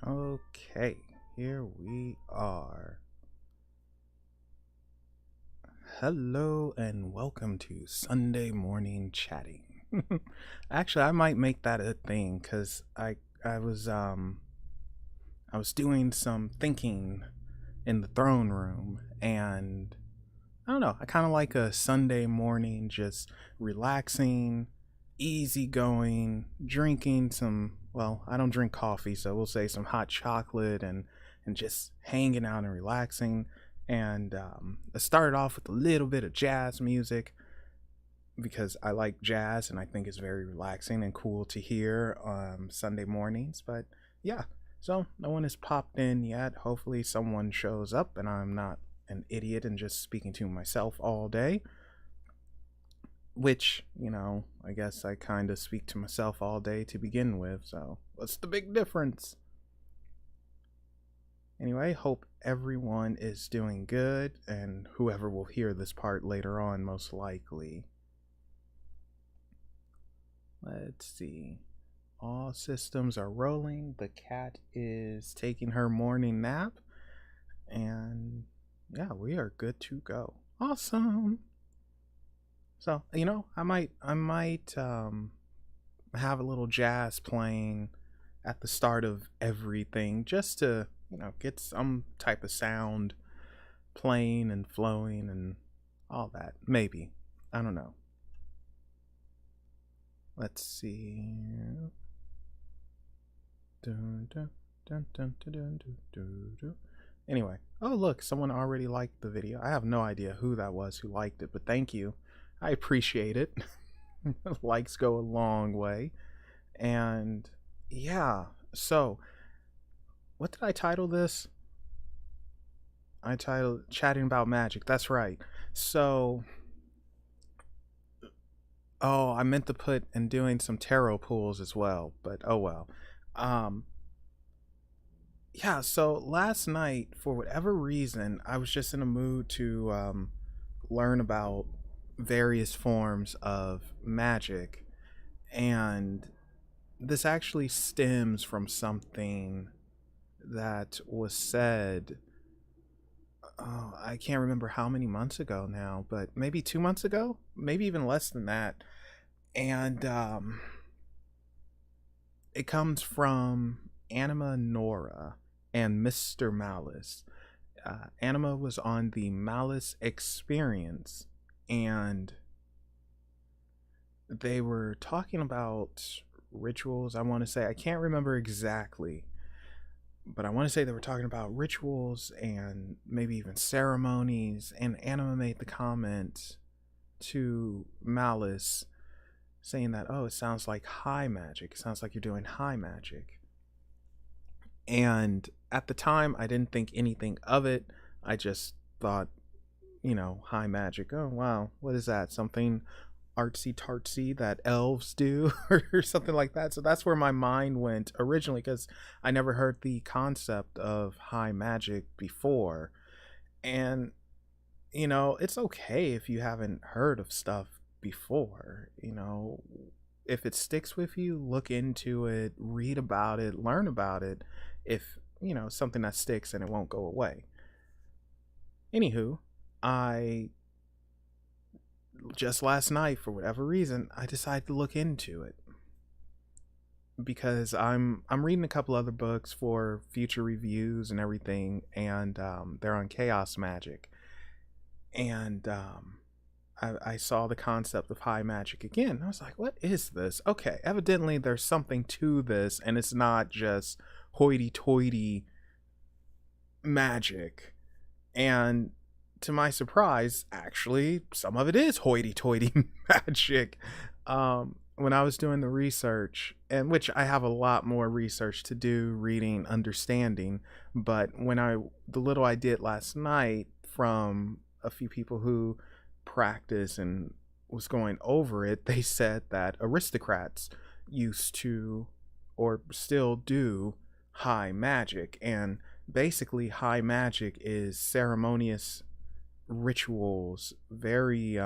Okay, here we are. Hello and welcome to Sunday morning chatting. Actually, I might make that a thing cuz I was doing some thinking in the throne room, and I don't know, I kind of like a Sunday morning, just relaxing, easygoing, drinking some, well, I don't drink coffee, so we'll say some hot chocolate and just hanging out and relaxing. And I started off with a little bit of jazz music because I like jazz and I think it's very relaxing and cool to hear Sunday mornings. But yeah, so no one has popped in yet. Hopefully, someone shows up and I'm not an idiot and just speaking to myself all day. Which, I guess I kind of speak to myself all day to begin with. So, what's the big difference? Anyway, hope everyone is doing good, and whoever will hear this part later on, most likely. Let's see. All systems are rolling. The cat is taking her morning nap, and yeah, we are good to go. Awesome. So, I might have a little jazz playing at the start of everything just to, get some type of sound playing and flowing and all that. Maybe. I don't know. Let's see. Dun, dun, dun, dun, dun, dun, dun, dun, dun. Anyway, oh look, someone already liked the video. I have no idea who that was who liked it, but thank you. I appreciate it. Likes go a long way. And yeah, so what did I title this? I titled Chatting About Magic. That's right. So, oh, I meant to put and doing some tarot pulls as well, but oh well. Um, yeah, so last night, for whatever reason, I was just in a mood to learn about various forms of magic. And this actually stems from something that was said, oh, I can't remember how many months ago now, but maybe 2 months ago, maybe even less than that. And it comes from Anima Nora and Mr. Malice. Anima was on the Malice experience, and they were talking about rituals. I want to say, I can't remember exactly, but I want to say they were talking about rituals and maybe even ceremonies. And Anima made the comment to Malice saying that, oh, it sounds like high magic. It sounds like you're doing high magic. And at the time, I didn't think anything of it. I just thought, high magic. Oh, wow. What is that? Something artsy tartsy that elves do or something like that. So that's where my mind went originally, because I never heard the concept of high magic before. And, it's okay if you haven't heard of stuff before. If it sticks with you, look into it, read about it, learn about it. If, something that sticks and it won't go away. Anywho, I just last night, for whatever reason, I decided to look into it because I'm reading a couple other books for future reviews and everything, and they're on chaos magic. And I saw the concept of high magic again. I was like, what is this? Okay, evidently there's something to this, and it's not just hoity-toity magic. And to my surprise, actually, some of it is hoity-toity magic. When I was doing the research, and which I have a lot more research to do, reading, understanding, but the little I did last night from a few people who practice and was going over it, they said that aristocrats used to or still do high magic. And basically high magic is ceremonious rituals, very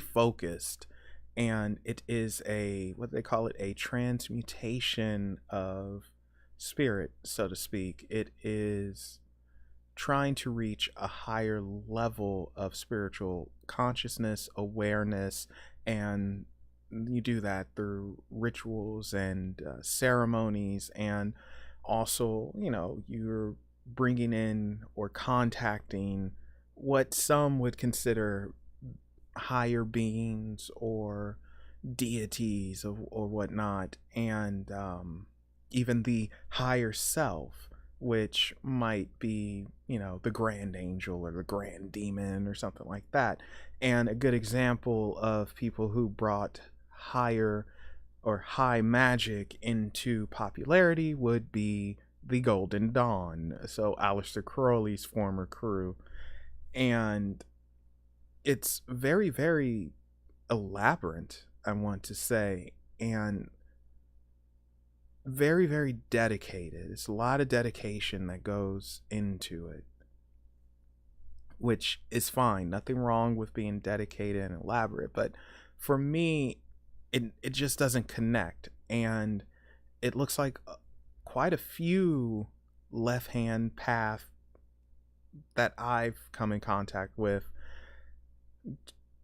focused, and it is a, what they call it, a transmutation of spirit, so to speak. It is trying to reach a higher level of spiritual consciousness, awareness, and you do that through rituals and ceremonies, and also, you're bringing in or contacting what some would consider higher beings or deities or whatnot, and even the higher self, which might be, the grand angel or the grand demon or something like that. And a good example of people who brought higher or high magic into popularity would be the Golden Dawn, so Aleister Crowley's former crew. And it's very, very elaborate, I want to say, and very, very dedicated. It's a lot of dedication that goes into it, which is fine. Nothing wrong with being dedicated and elaborate. But for me, it just doesn't connect. And it looks like quite a few left hand path that I've come in contact with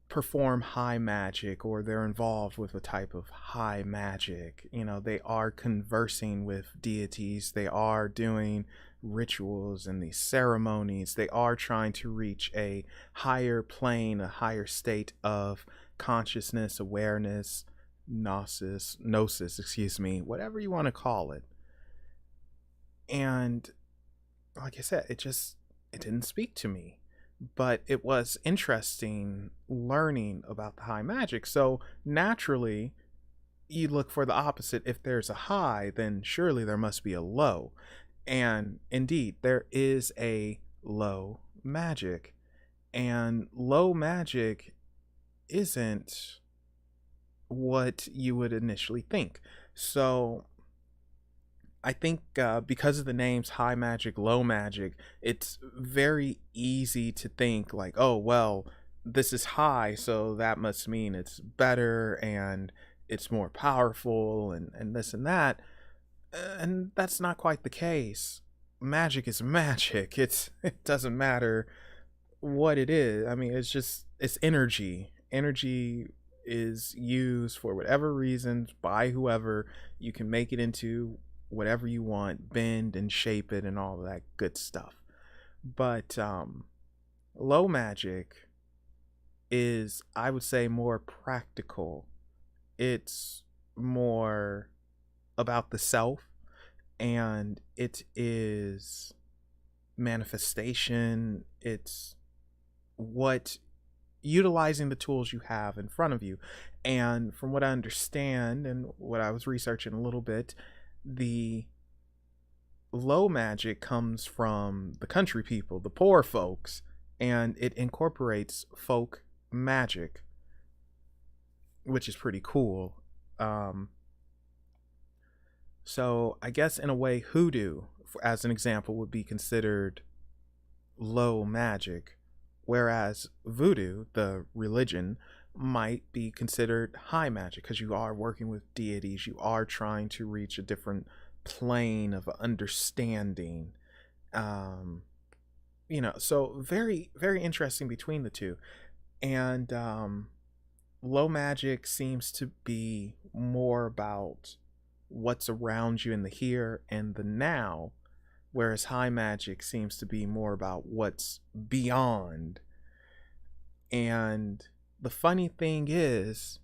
perform high magic, or they're involved with a type of high magic. They are conversing with deities, they are doing rituals and these ceremonies, they are trying to reach a higher plane, a higher state of consciousness, awareness, gnosis, excuse me, whatever you want to call it. And like I said, it didn't speak to me. But it was interesting learning about the high magic. So naturally, you look for the opposite. If there's a high, then surely there must be a low. And indeed, there is a low magic. And low magic isn't what you would initially think. So I think because of the names high magic, low magic, it's very easy to think like, oh, well, this is high, so that must mean it's better and it's more powerful and this and that. And that's not quite the case. Magic is magic. It doesn't matter what it is. I mean, it's energy. Energy is used for whatever reasons by whoever. You can make it into whatever you want, bend and shape it and all that good stuff. But low magic is, I would say, more practical. It's more about the self, and it is manifestation. It's what utilizing the tools you have in front of you. And from what I understand and what I was researching a little bit, the low magic comes from the country people, the poor folks, and it incorporates folk magic, which is pretty cool. So I guess in a way, hoodoo, as an example, would be considered low magic, whereas voodoo, the religion, might be considered high magic because you are working with deities, you are trying to reach a different plane of understanding. So very, very interesting between the two. And low magic seems to be more about what's around you in the here and the now, whereas high magic seems to be more about what's beyond. And the funny thing is,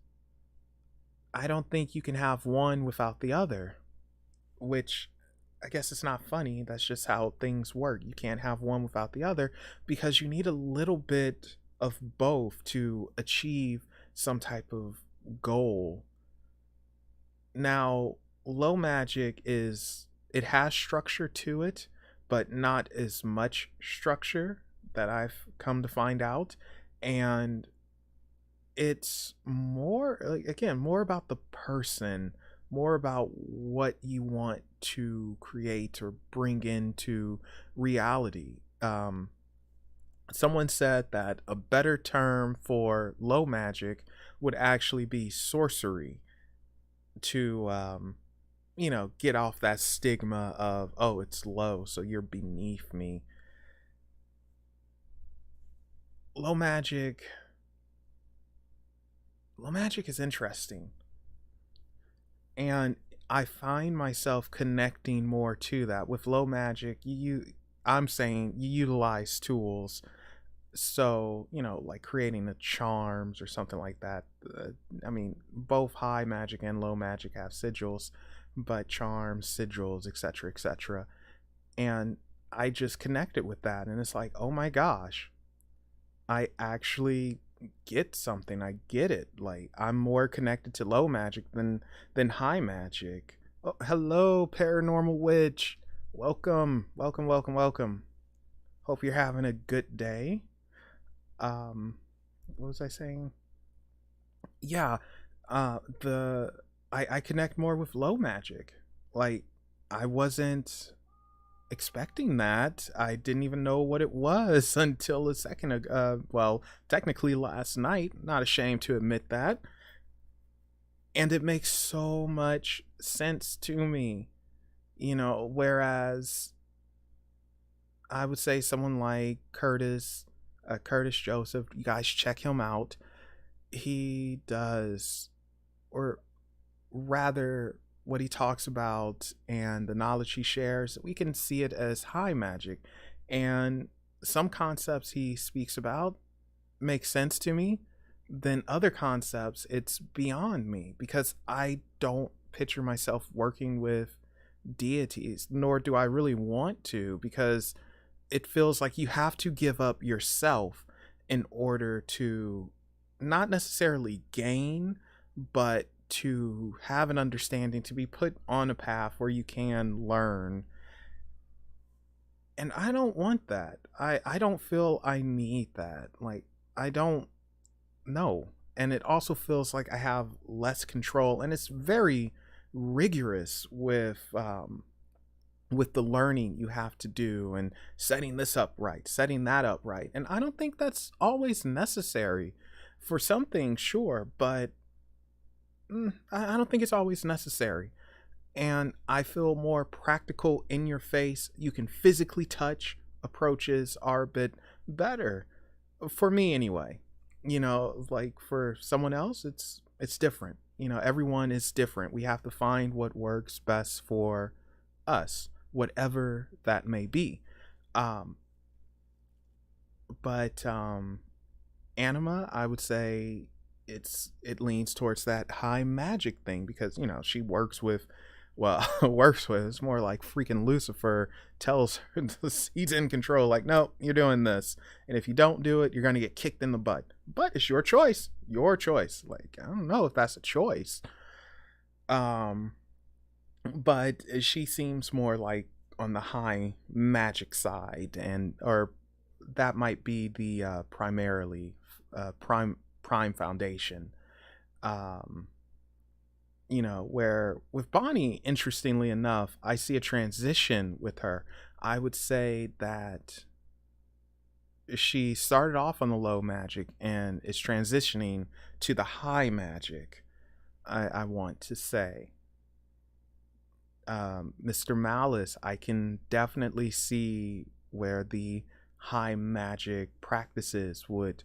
I don't think you can have one without the other, which I guess it's not funny. That's just how things work. You can't have one without the other because you need a little bit of both to achieve some type of goal. Now, low magic it has structure to it, but not as much structure that I've come to find out. And it's more, like, again, more about the person, more about what you want to create or bring into reality. Someone said that a better term for low magic would actually be sorcery, to get off that stigma of, oh, it's low, so you're beneath me. Low magic, low magic is interesting. And I find myself connecting more to that. With low magic, I'm saying you utilize tools. So, like creating the charms or something like that. I mean, both high magic and low magic have sigils, but charms, sigils, etc., etc. And I just connected with that, and it's like, oh my gosh, I actually get something. I get it. Like, I'm more connected to low magic than high magic. Oh, hello, paranormal witch. Welcome, welcome, welcome, welcome. Hope you're having a good day. um what was I saying? Yeah, the I connect more with low magic. Like, I wasn't expecting that. I didn't even know what it was until a second ago. Well, technically last night, not ashamed to admit that. And it makes so much sense to me, whereas I would say someone like Curtis Joseph, you guys check him out. He does, or rather, what he talks about and the knowledge he shares, we can see it as high magic. And some concepts he speaks about make sense to me. Then other concepts, it's beyond me, because I don't picture myself working with deities, nor do I really want to, because it feels like you have to give up yourself in order to not necessarily gain, but to have an understanding, to be put on a path where you can learn. And I don't want that. I don't feel I need that. Like, I don't know. And it also feels like I have less control, and it's very rigorous with the learning you have to do, and setting this up right, setting that up right. And I don't think that's always necessary. For some things, sure, but I don't think it's always necessary. And I feel more practical, in your face, you can physically touch approaches are a bit better. For me, anyway. Like, for someone else, it's different. Everyone is different. We have to find what works best for us, whatever that may be. Um, but Anima, I would say it leans towards that high magic thing, because she works with, well, works with, it's more like freaking Lucifer tells her, he's in control, like, no, you're doing this, and if you don't do it, you're gonna get kicked in the butt. But it's your choice, like, I don't know if that's a choice. But she seems more like on the high magic side, and or that might be the primarily prime foundation. um where with Bonnie, interestingly enough, I see a transition with her. I would say that she started off on the low magic and is transitioning to the high magic. I want to say, Mr. Malice, I can definitely see where the high magic practices would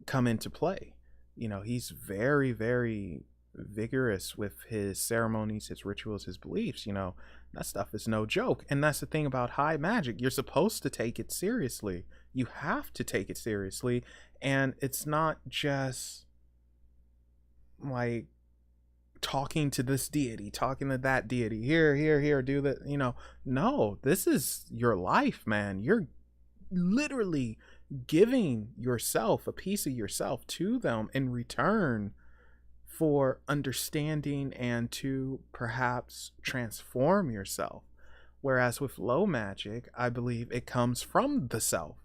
come into play. He's very, very vigorous with his ceremonies, his rituals, his beliefs. That stuff is no joke. And that's the thing about high magic. You're supposed to take it seriously. You have to take it seriously. And it's not just like talking to this deity, talking to that deity, here, do that. No, this is your life, man. You're literally giving yourself, a piece of yourself, to them in return for understanding and to perhaps transform yourself. Whereas with low magic, I believe it comes from the self.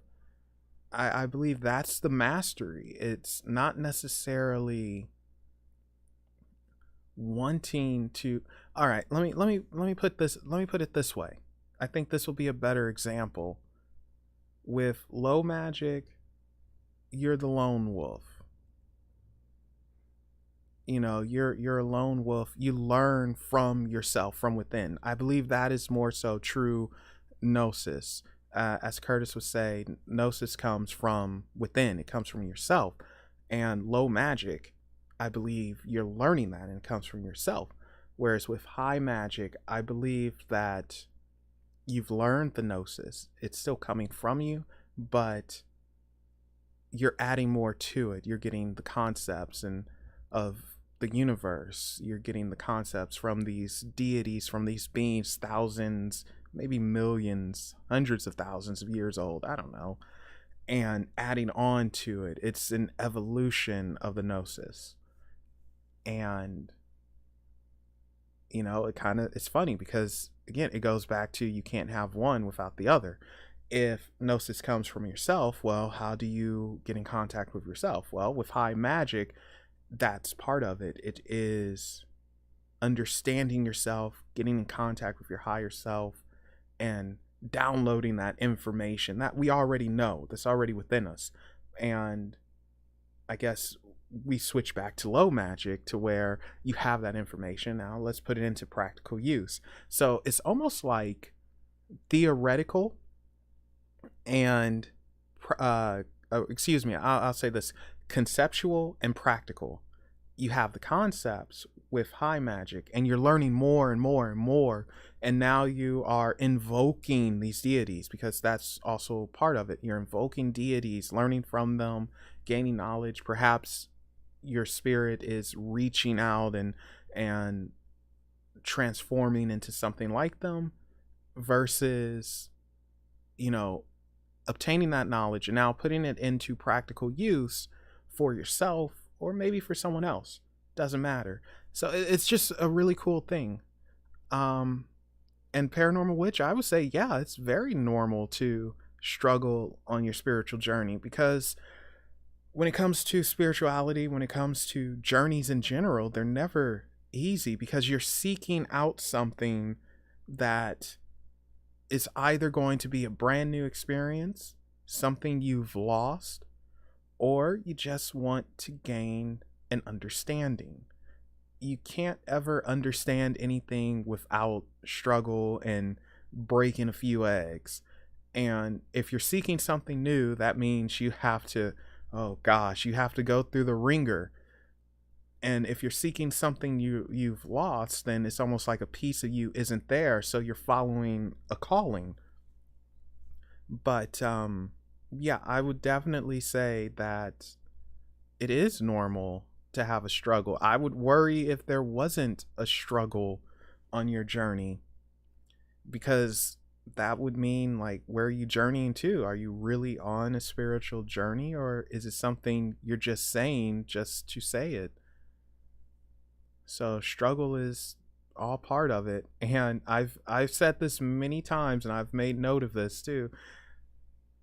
I believe that's the mastery. It's not necessarily wanting to. All right, let me put it this way. I think this will be a better example. With low magic, you're the lone wolf. you're a lone wolf. You learn from yourself, from within. I believe that is more so true gnosis. As Curtis would say, gnosis comes from within. It comes from yourself. And low magic, I believe you're learning that and it comes from yourself. Whereas with high magic, I believe that you've learned the gnosis. It's still coming from you, but you're adding more to it. You're getting the concepts and of the universe. You're getting the concepts from these deities, from these beings, thousands, maybe millions, hundreds of thousands of years old. I don't know. And adding on to it. It's an evolution of the gnosis. And it's funny because again, it goes back to you can't have one without the other. If gnosis comes from yourself, well, how do you get in contact with yourself? Well, with high magic, that's part of it. It is understanding yourself, getting in contact with your higher self, and downloading that information that we already know, that's already within us. And I guess we switch back to low magic to where you have that information. Now let's put it into practical use. So it's almost like theoretical and I'll say this: conceptual and practical. You have the concepts with high magic and you're learning more and more and more, and now you are invoking these deities, because that's also part of it. You're invoking deities, learning from them, gaining knowledge. Perhaps your spirit is reaching out and transforming into something like them, versus obtaining that knowledge and now putting it into practical use for yourself or maybe for someone else. Doesn't matter. So it's just a really cool thing. And Paranormal Witch, I would say, yeah, it's very normal to struggle on your spiritual journey, because when it comes to spirituality, when it comes to journeys in general, they're never easy, because you're seeking out something that is either going to be a brand new experience, something you've lost, or you just want to gain an understanding. You can't ever understand anything without struggle and breaking a few eggs. And if you're seeking something new, that means you have to, oh gosh, you have to go through the ringer. And if you're seeking something you've lost, then it's almost like a piece of you isn't there, so you're following a calling. But yeah, I would definitely say that it is normal to have a struggle. I would worry if there wasn't a struggle on your journey, because that would mean, like, where are you journeying to? Are you really on a spiritual journey, or is it something you're just saying just to say it? So struggle is all part of it. And I've said this many times, and I've made note of this too.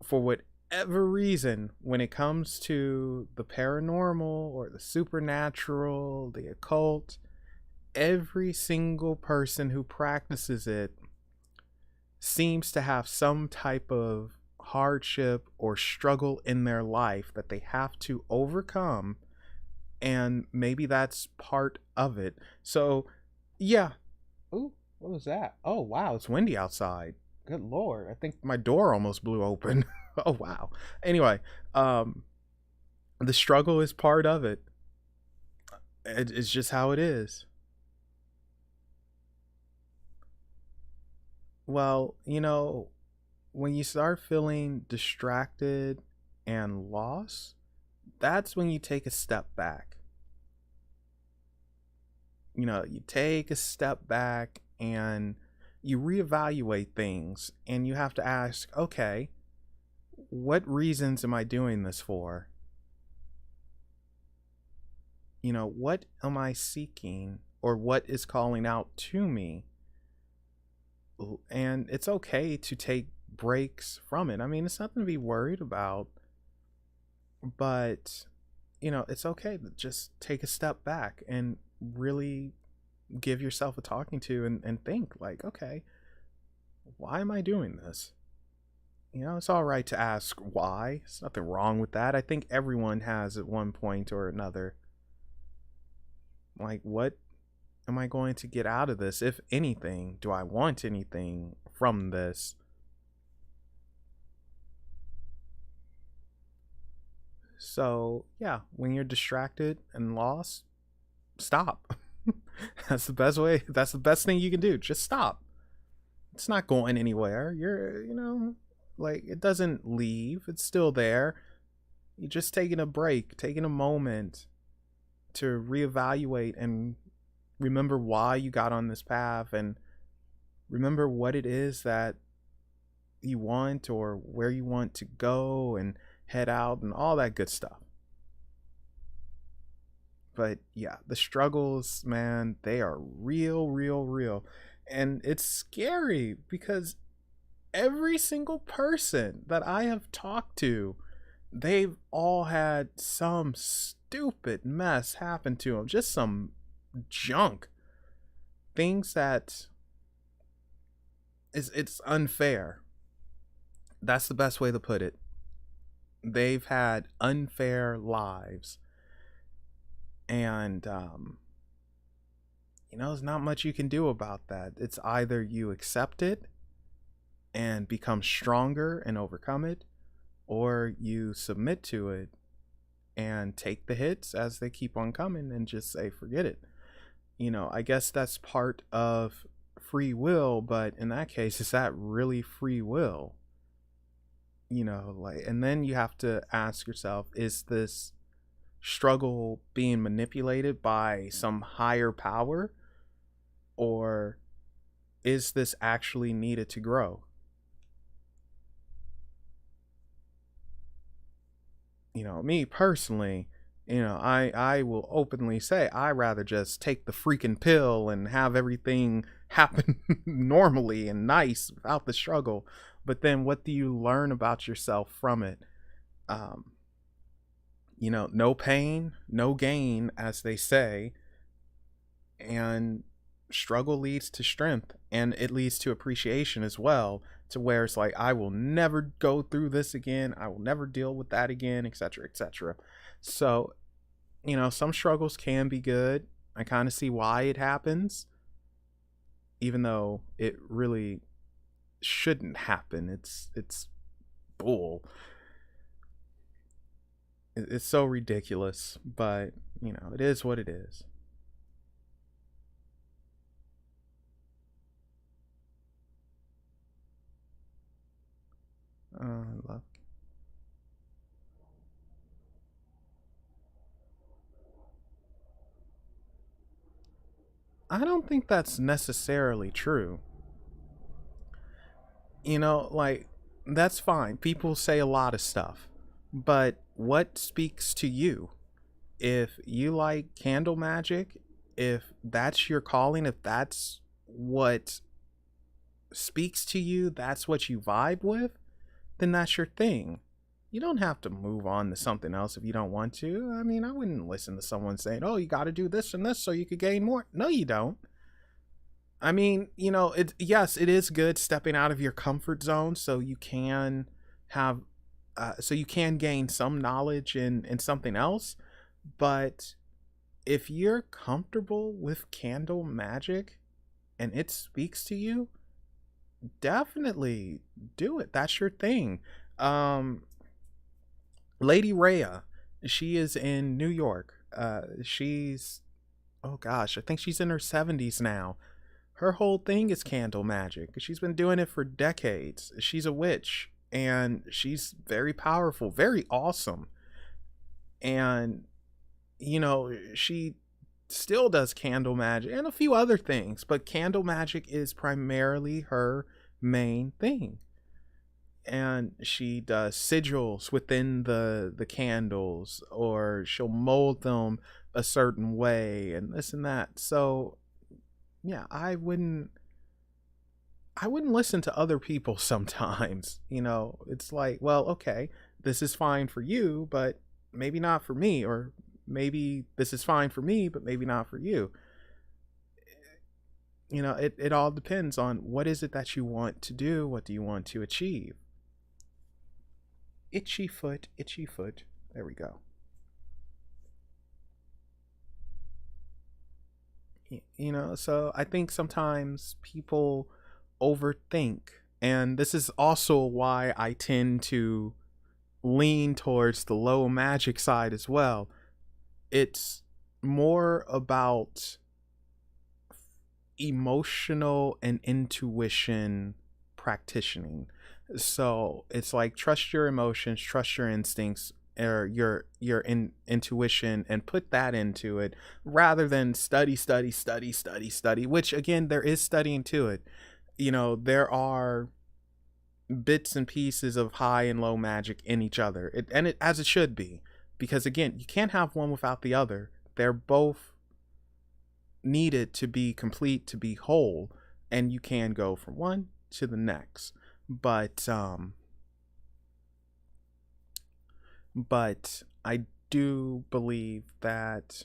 For whatever reason, when it comes to the paranormal or the supernatural, the occult, every single person who practices it seems to have some type of hardship or struggle in their life that they have to overcome, and maybe that's part of it. So yeah. Ooh, what was that? Oh wow, it's windy outside. Good lord, I think my door almost blew open. Oh wow. Anyway, the struggle is part of it. It's just how it is. Well, when you start feeling distracted and lost, that's when you take a step back. You take a step back and you reevaluate things, and you have to ask, okay, what reasons am I doing this for? What am I seeking, or what is calling out to me? And it's okay to take breaks from it. I mean, it's nothing to be worried about, but it's okay to just take a step back and really give yourself a talking to, and think, like, okay, why am I doing this? It's all right to ask why. There's nothing wrong with that. I think everyone has at one point or another. Like, what am I going to get out of this? If anything, do I want anything from this? So, yeah, when you're distracted and lost, stop. That's the best way. That's the best thing you can do. Just stop. It's not going anywhere. Like, it doesn't leave. It's still there. You're just taking a break, taking a moment to reevaluate and remember why you got on this path, and remember what it is that you want or where you want to go and head out and all that good stuff. But yeah, the struggles, man, they are real, real, real. And it's scary because every single person that I have talked to, they've all had some stupid mess happen to them. Just some junk. Things that it's unfair. That's the best way to put it. They've had unfair lives. And there's not much you can do about that. It's either you accept it and become stronger and overcome it, or you submit to it and take the hits as they keep on coming and just say forget it. I guess that's part of free will, but in that case, is that really free will? And then you have to ask yourself, is this struggle being manipulated by some higher power, or is this actually needed to grow? Me personally, I will openly say I rather just take the freaking pill and have everything happen normally and nice without the struggle. But then what do you learn about yourself from it? um no pain, no gain, as they say. And struggle leads to strength, and it leads to appreciation as well, to where it's like, I will never go through this again. I will never deal with that again, etc., etc. So, some struggles can be good. I kind of see why it happens, even though it really shouldn't happen. It's bull. It's so ridiculous, but it is what it is. Love. I don't think that's necessarily true. Like, that's fine. People say a lot of stuff, but what speaks to you? If you like candle magic, if that's your calling, if that's what speaks to you, that's what you vibe with, then that's your thing. You don't have to move on to something else if you don't want to. I mean, I wouldn't listen to someone saying, "Oh, you got to do this and this so you could gain more." No, you don't. I mean, yes, it is good stepping out of your comfort zone so you can have so you can gain some knowledge in something else. But if you're comfortable with candle magic and it speaks to you, definitely do it. That's your thing. Um Lady Rhea, she is in New York. She's, oh gosh, I think she's in her 70s now. Her whole thing is candle magic. She's been doing it for decades. She's a witch and she's very powerful, very awesome. And she still does candle magic and a few other things, but candle magic is primarily her main thing. And she does sigils within the candles, or she'll mold them a certain way and this and that. So yeah, I wouldn't listen to other people sometimes. It's like, well, okay, this is fine for you, but maybe not for me, or maybe this is fine for me, but maybe not for you. It all depends on what is it that you want to do, what do you want to achieve. Itchy foot, itchy foot. There we go. So I think sometimes people overthink, and this is also why I tend to lean towards the low magic side as well. It's more about emotional and intuition practicing. So it's like trust your emotions, trust your instincts, or intuition, and put that into it rather than study, which again there is studying to it. There are bits and pieces of high and low magic in each other, and it as it should be, because again you can't have one without the other. They're both needed to be complete, to be whole, and you can go from one to the next. But I do believe that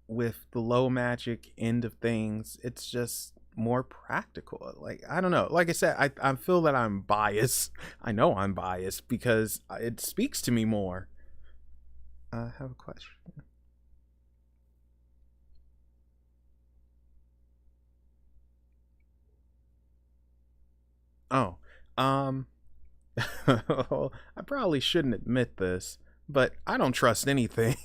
with the low magic end of things, it's just more practical. Like, I don't know, like I said, I feel that I'm biased. I know I'm biased because it speaks to me more. I have a question. Oh, um, I probably shouldn't admit this, but I don't trust anything.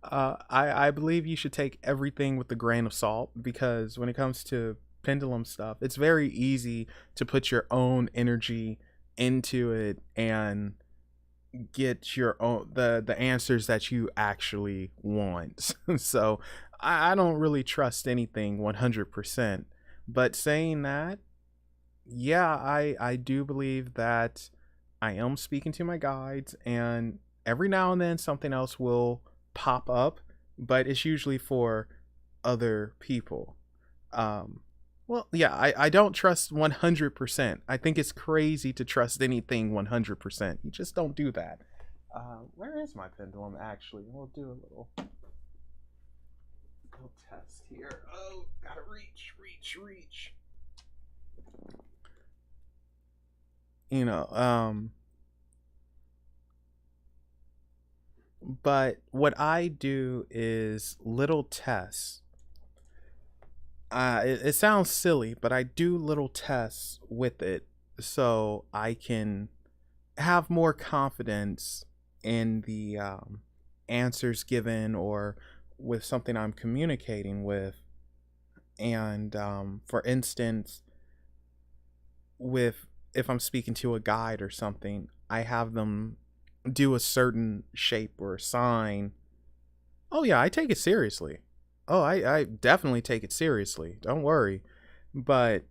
I believe you should take everything with a grain of salt, because when it comes to pendulum stuff, it's very easy to put your own energy into it and get your own the answers that you actually want. So I don't really trust anything 100%. But saying that, yeah, I do believe that I am speaking to my guides, and every now and then something else will pop up, but it's usually for other people. Um, well, yeah, I don't trust 100%. I think it's crazy to trust anything 100%. You just don't do that. Where is my pendulum actually? We'll do a little test here. Oh, gotta reach. You know, but what I do is little tests. It sounds silly, but I do little tests with it so I can have more confidence in the answers given, or with something I'm communicating with. And for instance, with if I'm speaking to a guide or something, I have them do a certain shape or sign. Oh yeah, I take it seriously. Oh, I definitely take it seriously. Don't worry. But,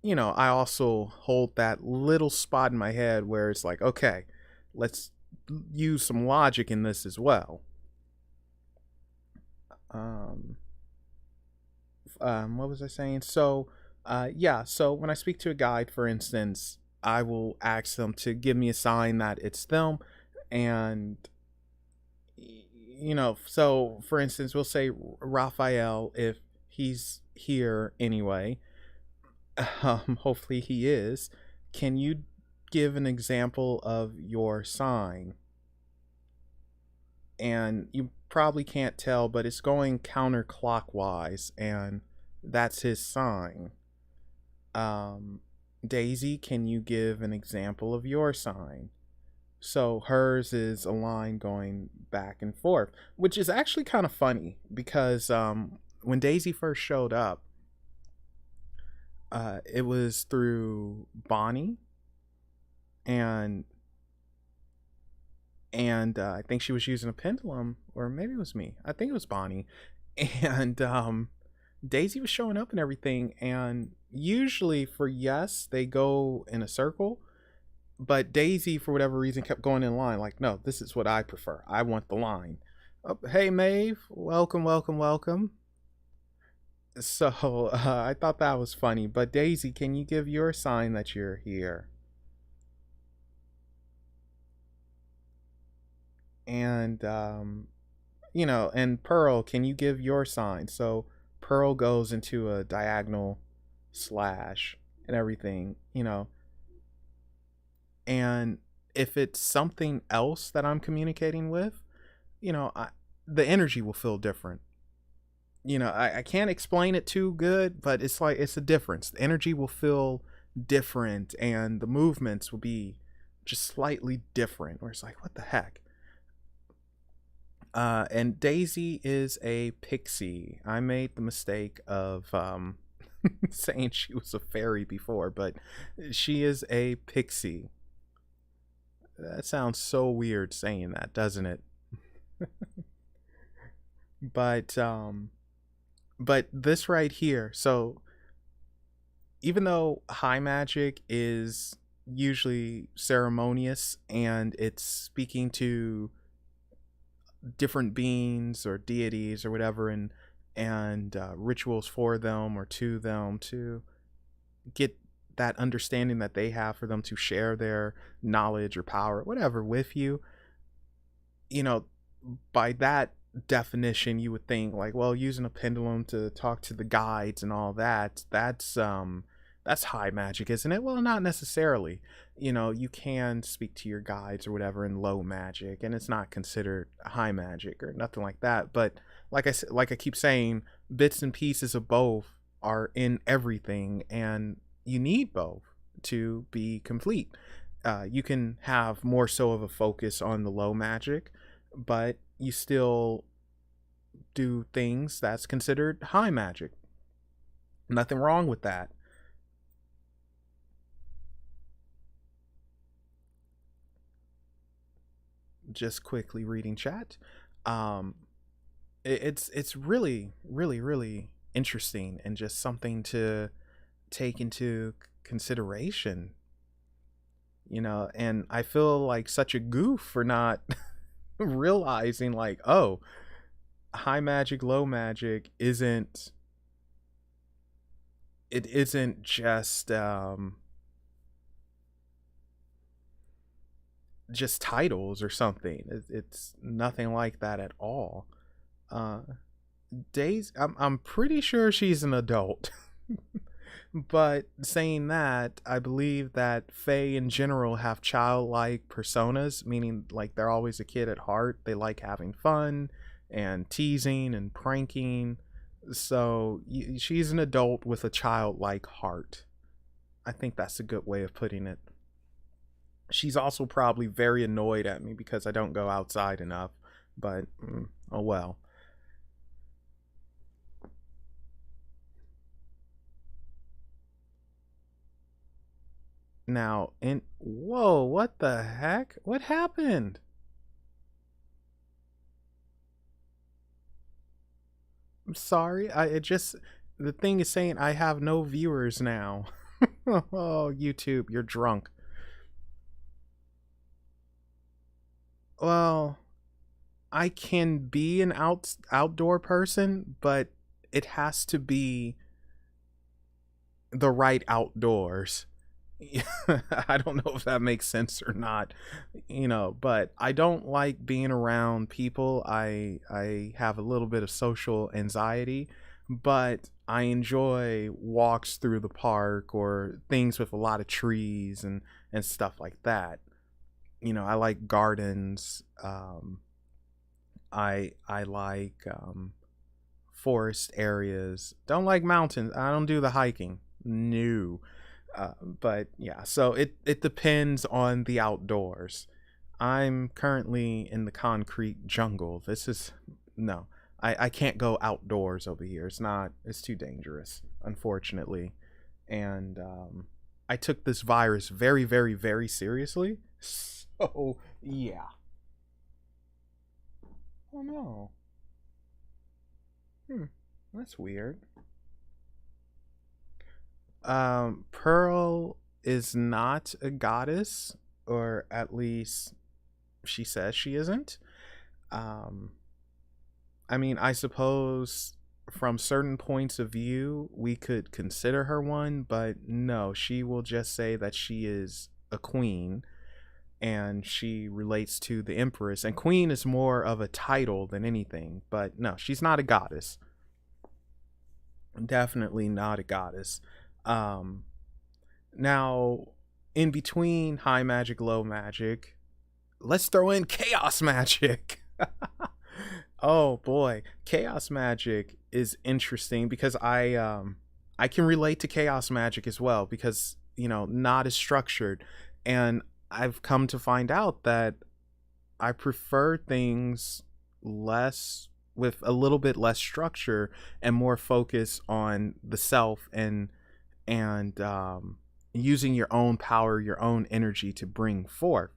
I also hold that little spot in my head where it's like, okay, let's use some logic in this as well. Um, what was I saying? So, yeah, so when I speak to a guide, for instance, I will ask them to give me a sign that it's them. And, so for instance, we'll say Raphael, if he's here anyway, hopefully he is. Can you give an example of your sign? And you probably can't tell, but it's going counterclockwise, and that's his sign. Um, Daisy, can you give an example of your sign? So hers is a line going back and forth, which is actually kind of funny because when Daisy first showed up, it was through Bonnie, and I think she was using a pendulum, or maybe it was me. I think it was Bonnie, and Daisy was showing up and everything. And usually for yes, they go in a circle, but Daisy, for whatever reason, kept going in line. Like, no, this is what I prefer. I want the line. Oh, hey, Maeve, welcome. So I thought that was funny. But Daisy, can you give your sign that you're here? And and Pearl, can you give your sign? So Pearl goes into a diagonal slash and everything. And if it's something else that I'm communicating with, the energy will feel different. I can't explain it too good, but it's like it's a difference. The energy will feel different and the movements will be just slightly different, where it's like, what the heck? And Daisy is a pixie. I made the mistake of saying she was a fairy before, but she is a pixie. That sounds so weird saying that, doesn't it? But but this right here, so even though high magic is usually ceremonious and it's speaking to different beings or deities or whatever, and rituals for them or to them to get that understanding that they have, for them to share their knowledge or power, whatever, with you, you know, by that definition, you would think like, well, using a pendulum to talk to the guides and all that, that's high magic, isn't it? Well, not necessarily. You can speak to your guides or whatever in low magic, and it's not considered high magic or nothing like that. But like I keep saying, bits and pieces of both are in everything, and you need both to be complete. You can have more so of a focus on the low magic, but you still do things that's considered high magic. Nothing wrong with that. Just quickly reading chat. Um, it's really, really, really interesting and just something to take into consideration. And I feel like such a goof for not realizing, like, oh, high magic, low magic isn't just titles or something. It's nothing like that at all. uh Days, I'm pretty sure she's an adult. But saying that, I believe that Fae in general have childlike personas, meaning like they're always a kid at heart. They like having fun and teasing and pranking. So she's an adult with a childlike heart. I think that's a good way of putting it. She's also probably very annoyed at me because I don't go outside enough. But oh well. Now, whoa, what the heck? What happened? I'm sorry. The thing is saying I have no viewers now. Oh, YouTube, you're drunk. Well, I can be an outdoor person, but it has to be the right outdoors. I don't know if that makes sense or not, but I don't like being around people. I have a little bit of social anxiety, but I enjoy walks through the park or things with a lot of trees and stuff like that. I like gardens. I like forest areas. Don't like mountains. I don't do the hiking. No. But yeah, so it depends on the outdoors. I'm currently in the concrete jungle. This is no. I can't go outdoors over here. It's too dangerous, unfortunately. And I took this virus very, very, very seriously. So yeah. Oh no. That's weird. Pearl is not a goddess, or at least she says she isn't. Um, I mean, I suppose from certain points of view, we could consider her one, but no, she will just say that she is a queen and she relates to the empress. And queen is more of a title than anything, but no, she's not a goddess. Definitely not a goddess. Um, Now, in between high magic, low magic, let's throw in chaos magic. Oh boy, chaos magic is interesting because I can relate to chaos magic as well, because not as structured, and I've come to find out that I prefer things less, with a little bit less structure and more focus on the self, and using your own power, your own energy to bring forth.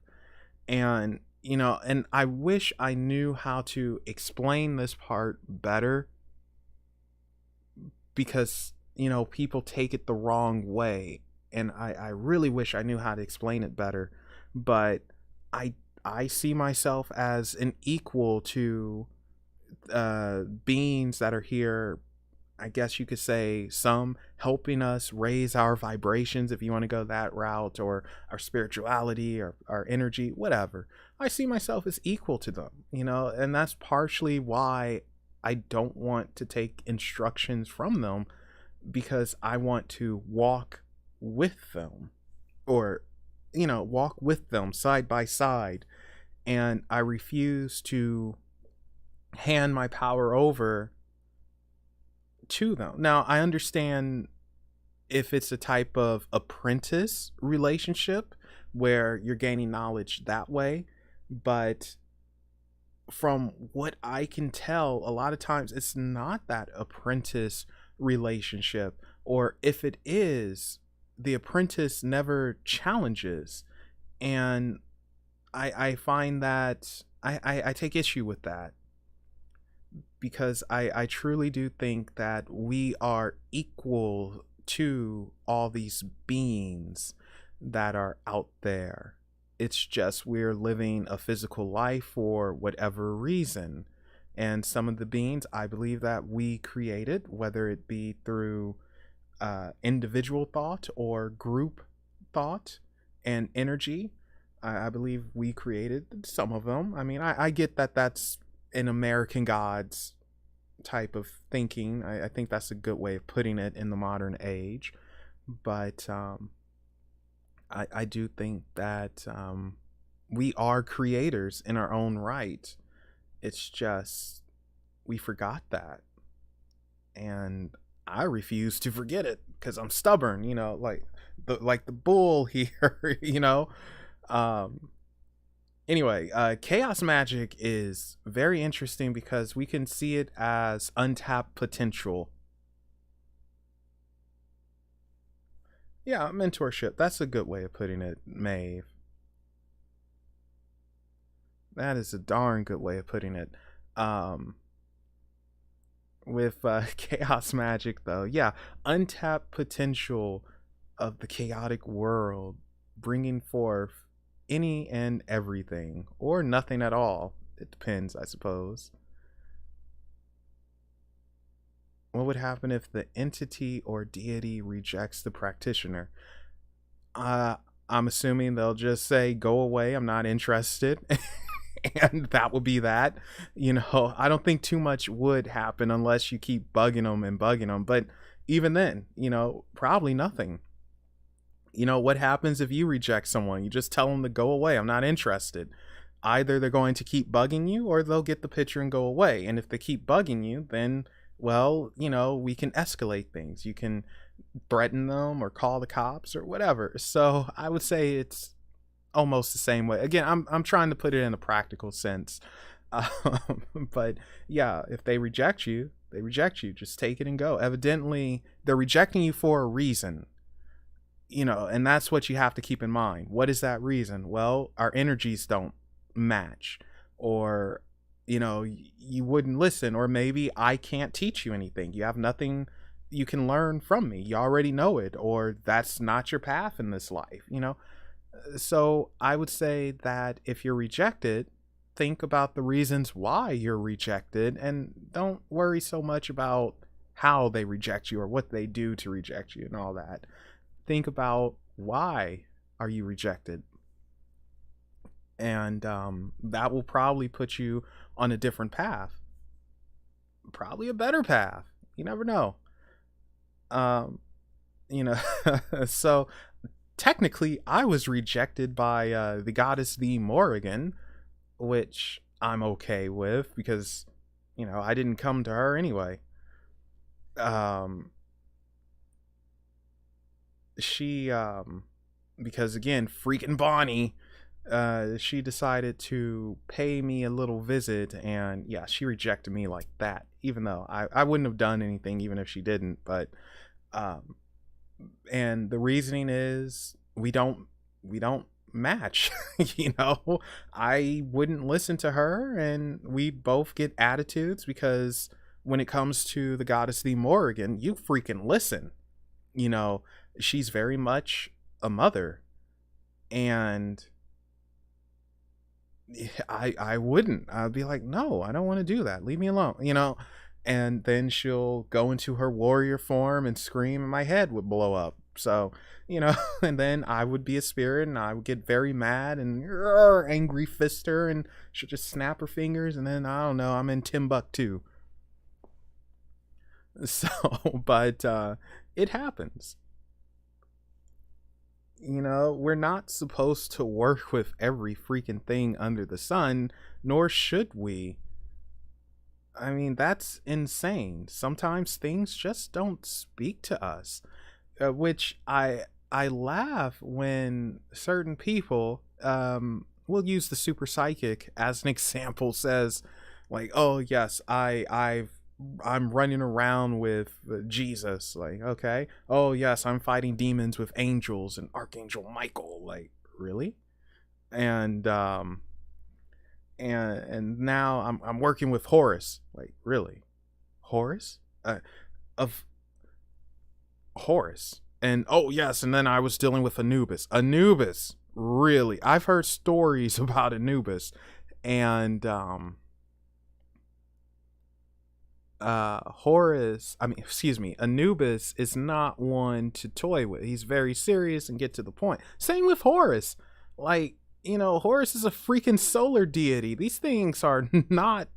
And and I wish I knew how to explain this part better, because people take it the wrong way, and I really wish I knew how to explain it better. But I I see myself as an equal to beings that are here. I guess you could say some helping us raise our vibrations, if you want to go that route, or our spirituality, or our energy, whatever. I see myself as equal to them, and that's partially why I don't want to take instructions from them, because I want to walk with them, or walk with them side by side, and I refuse to hand my power over to them. Now, I understand if it's a type of apprentice relationship where you're gaining knowledge that way, but from what I can tell, a lot of times it's not that apprentice relationship, or if it is, the apprentice never challenges. And I find that I take issue with that, because I truly do think that we are equal to all these beings that are out there. It's just we're living a physical life for whatever reason. And some of the beings I believe that we created, whether it be through individual thought or group thought and energy, I believe we created some of them. I mean, I get that that's an American Gods type of thinking. I think that's a good way of putting it in the modern age. But I do think that we are creators in our own right. It's just we forgot that. And I refuse to forget it because I'm stubborn, like the bull here, Anyway, chaos magic is very interesting because we can see it as untapped potential. Yeah, mentorship. That's a good way of putting it, Maeve. That is a darn good way of putting it. With chaos magic, though, yeah, untapped potential of the chaotic world, bringing forth any and everything, or nothing at all. It depends, I suppose. What would happen if the entity or deity rejects the practitioner? I'm assuming they'll just say, go away, I'm not interested. And that would be that. I don't think too much would happen unless you keep bugging them and bugging them. But even then, probably nothing. What happens if you reject someone? You just tell them to go away. I'm not interested. Either they're going to keep bugging you, or they'll get the picture and go away. And if they keep bugging you, then, well, we can escalate things. You can threaten them or call the cops or whatever. So I would say it's almost the same way. Again, I'm trying to put it in a practical sense. But yeah, if they reject you, they reject you. Just take it and go. Evidently, they're rejecting you for a reason. And that's what you have to keep in mind. What is that reason? Well, our energies don't match, or, you wouldn't listen, or maybe I can't teach you anything. You have nothing you can learn from me. You already know it, or that's not your path in this life, So I would say that if you're rejected, think about the reasons why you're rejected, and don't worry so much about how they reject you or what they do to reject you and all that. Think about why are you rejected, and that will probably put you on a different path, probably a better path. You never know. So technically I was rejected by the goddess the Morrigan, which I'm okay with, because I didn't come to her anyway. um she because again, freaking Bonnie, she decided to pay me a little visit, and yeah, she rejected me like that, even though I wouldn't have done anything even if she didn't. But um and the reasoning is we don't match. You know, I wouldn't listen to her, and we both get attitudes because when it comes to the goddess the Morrigan, you freaking listen. You know, she's very much a mother, and I wouldn't. I'd be like, no, I don't want to do that. Leave me alone. You know, and then she'll go into her warrior form and scream, and my head would blow up. So, you know, and then I would be a spirit, and I would get very mad and angry fist her, and she'll just snap her fingers, and then I don't know, I'm in Timbuktu. So, but it happens. You know, we're not supposed to work with every freaking thing under the sun, nor should we. I mean, that's insane. Sometimes things just don't speak to us, which I laugh when certain people will use the super psychic as an example, says like, "Oh yes, I'm running around with Jesus." Like, okay. "Oh yes, I'm fighting demons with angels and Archangel Michael." Like, really? And and now I'm working with Horus. Like, really? Horus? Of Horus. And oh yes, and then I was dealing with Anubis. Anubis, really? I've heard stories about Anubis, and Horus, I mean, excuse me, Anubis is not one to toy with. He's very serious and get to the point. Same with Horus. Like, you know, Horus is a freaking solar deity. These things are not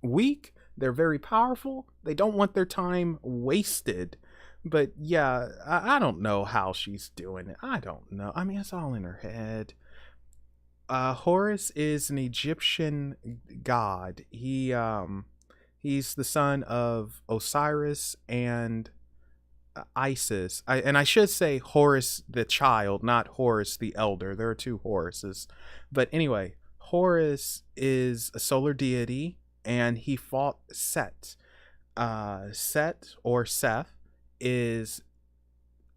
weak. They're very powerful. They don't want their time wasted. But yeah, I don't know how she's doing it. I don't know. I mean, it's all in her head. Horus is an Egyptian god. He's the son of Osiris and Isis. And I should say Horus the child, not Horus the elder. There are two Horuses. But anyway, Horus is a solar deity, and he fought Set. Set or Seth is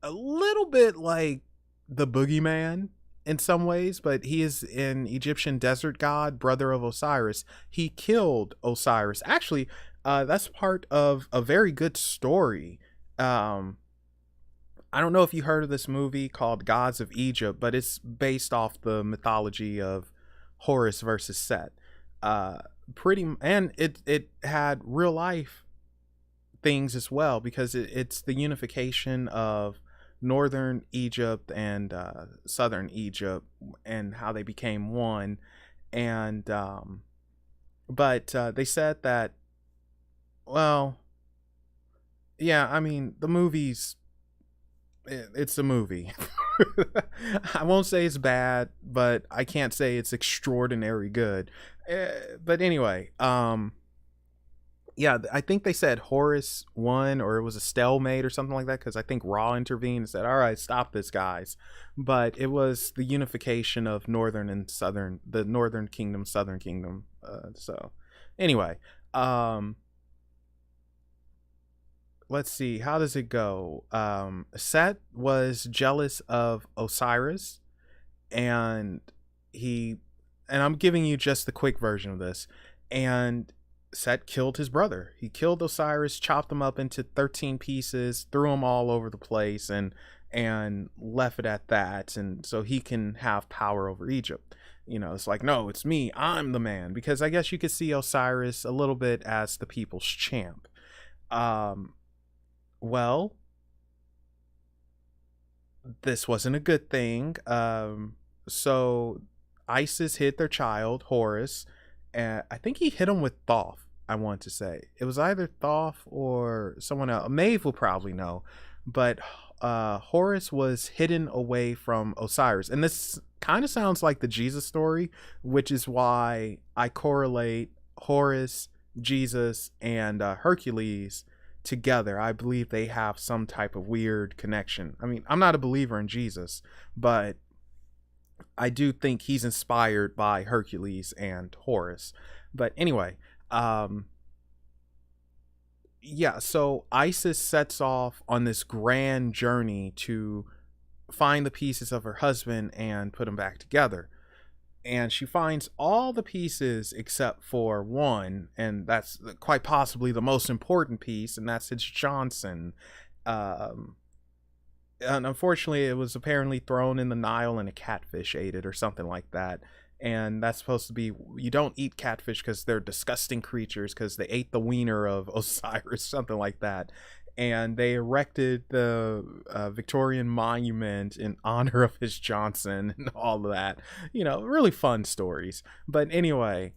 a little bit like the boogeyman in some ways, but he is an Egyptian desert god, brother of Osiris. He killed Osiris. Actually, that's part of a very good story. Um, I don't know if you heard of this movie called Gods of Egypt, but it's based off the mythology of Horus versus Set. Uh, and it had real life things as well, because it's the unification of northern Egypt and southern Egypt, and how they became one. And but they said that, well, yeah, I mean, the movie's it's a movie. I won't say it's bad, but I can't say it's extraordinary good. But anyway, yeah, I think they said Horus won, or it was a stalemate or something like that, because I think Raw intervened and said, "All right, stop this, guys." But it was the unification of northern and southern, the northern kingdom, southern kingdom. So, anyway, um, let's see, how does it go? Set was jealous of Osiris, and he, and I'm giving you just the quick version of this, and Set killed his brother. He killed Osiris, chopped him up into 13 pieces, threw them all over the place, and left it at that. And so he can have power over Egypt. You know, it's like, no, it's me. I'm the man. Because I guess you could see Osiris a little bit as the people's champ. Um, well, this wasn't a good thing. So Isis hid their child, Horus, and I think he hit him with Thoth. I want to say it was either Thoth or someone else. Maeve will probably know, but Horus was hidden away from Osiris, and this kind of sounds like the Jesus story, which is why I correlate Horus, Jesus, and Hercules together. I believe they have some type of weird connection. I mean, I'm not a believer in Jesus, but I do think he's inspired by Hercules and Horus. But anyway, um, yeah, so Isis sets off on this grand journey to find the pieces of her husband and put them back together. And she finds all the pieces except for one, and that's quite possibly the most important piece, and that's his Johnson. Um, and unfortunately, it was apparently thrown in the Nile and a catfish ate it or something like that. And that's supposed to be, you don't eat catfish because they're disgusting creatures because they ate the wiener of Osiris, something like that. And they erected the Victorian monument in honor of his Johnson and all of that. Really fun stories. But anyway,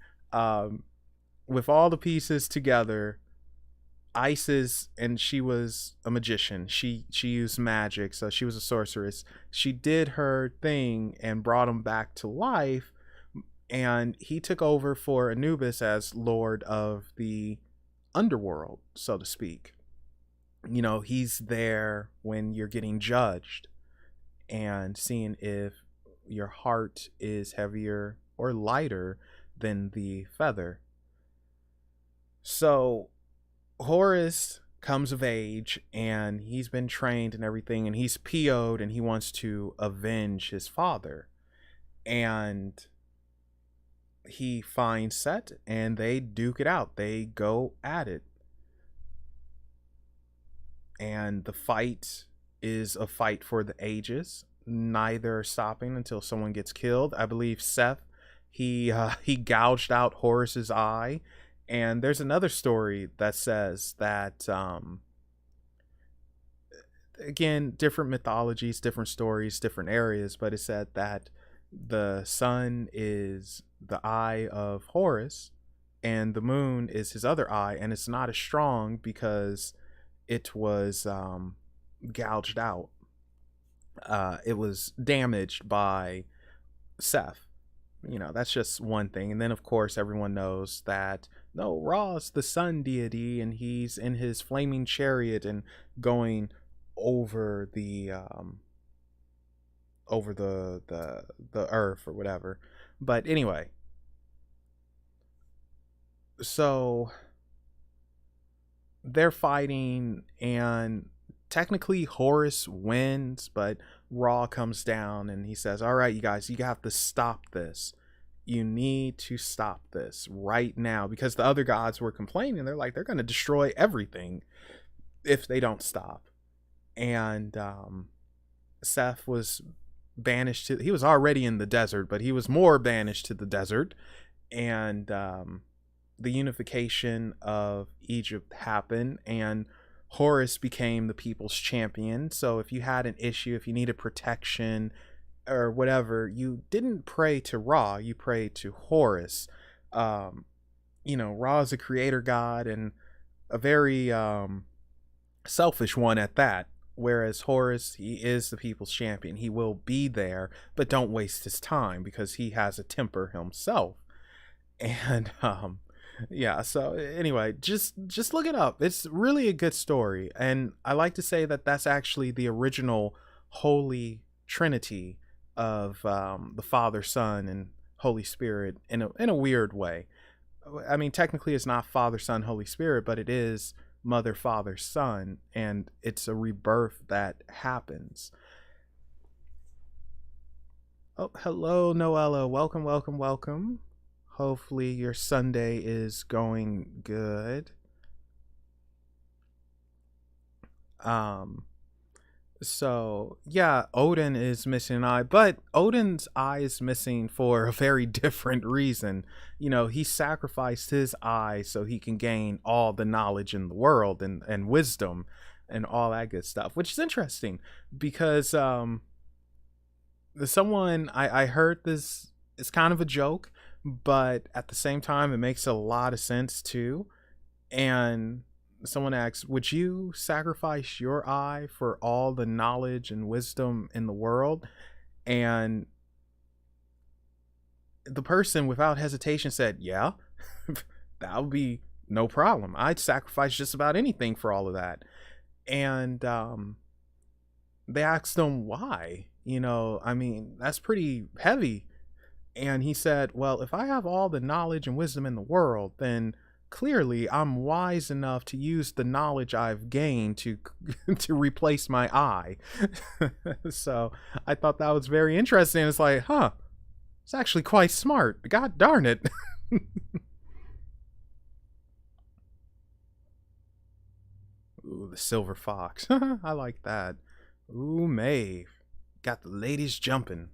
with all the pieces together, Isis, and she was a magician. She used magic, so she was a sorceress. She did her thing and brought him back to life, and he took over for Anubis as lord of the underworld, so to speak. He's there when you're getting judged and seeing if your heart is heavier or lighter than the feather. So Horus comes of age and he's been trained and everything, and he's PO'd and he wants to avenge his father. And he finds Set and they duke it out. They go at it. And the fight is a fight for the ages. Neither stopping until someone gets killed. I believe Seth, he gouged out Horus's eye. And there's another story that says that, again, different mythologies, different stories, different areas, but it said that the sun is the eye of Horus and the moon is his other eye, and it's not as strong because it was gouged out. It was damaged by Seth. That's just one thing. And then, of course, everyone knows that, no, Ra's the sun deity, and he's in his flaming chariot and going over the earth or whatever. But anyway, so they're fighting, and technically Horus wins, but Ra comes down and he says, all right, you guys, you have to stop this. You need to stop this right now, because the other gods were complaining. They're like, they're going to destroy everything if they don't stop. And Seth was banished he was already in the desert, but he was more banished to the desert. And the unification of Egypt happened, and Horus became the people's champion. So if you had an issue, if you needed protection or whatever, you didn't pray to Ra, you prayed to Horus. Ra is a creator god, and a very selfish one at that. Whereas Horus, he is the people's champion. He will be there, but don't waste his time because he has a temper himself. And yeah, so anyway, just look it up. It's really a good story, and I like to say that that's actually the original Holy Trinity of the Father, Son, and Holy Spirit in a weird way. I mean, technically it's not Father, Son, Holy Spirit, but it is Mother, Father, Son, and it's a rebirth that happens. Oh, hello, Noella. Welcome, welcome, welcome. Hopefully your Sunday is going good. So yeah, Odin is missing an eye, but Odin's eye is missing for a very different reason. He sacrificed his eye so he can gain all the knowledge in the world and wisdom and all that good stuff, which is interesting because someone I heard this, it's kind of a joke, but at the same time it makes a lot of sense too. And someone asks, would you sacrifice your eye for all the knowledge and wisdom in the world? And the person without hesitation said, yeah. That would be no problem. I'd sacrifice just about anything for all of that. And they asked him why. I mean, that's pretty heavy. And he said, well, if I have all the knowledge and wisdom in the world, then clearly I'm wise enough to use the knowledge I've gained to to replace my eye. So I thought that was very interesting. It's like, huh, it's actually quite smart. God darn it. Ooh, the silver fox. I like that. Ooh, Maeve. Got the ladies jumping.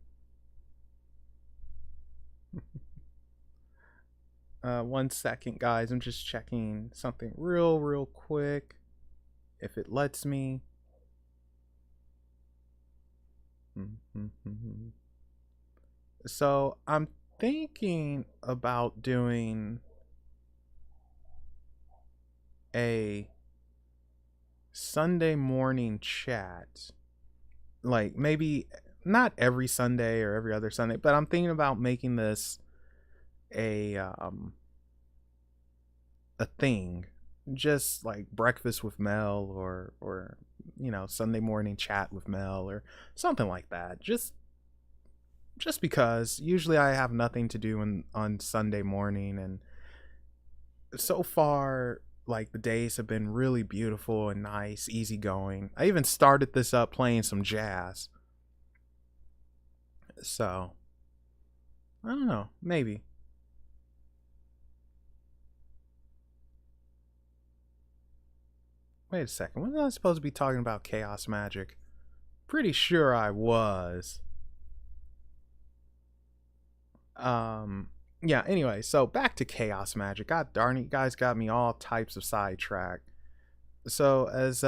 One second, guys. I'm just checking something real quick. If it lets me. So I'm thinking about doing a Sunday morning chat. Like maybe not every Sunday or every other Sunday, but I'm thinking about making this a thing, just like breakfast with Mel, or Sunday morning chat with Mel or something like that. Just because usually I have nothing to do on Sunday morning, and so far like the days have been really beautiful and nice, easygoing. I even started this up playing some jazz. So I don't know, maybe. Wait a second, wasn't I supposed to be talking about chaos magic? Pretty sure I was. Yeah, anyway, so back to chaos magic. God darn it, you guys got me all types of sidetracked. So as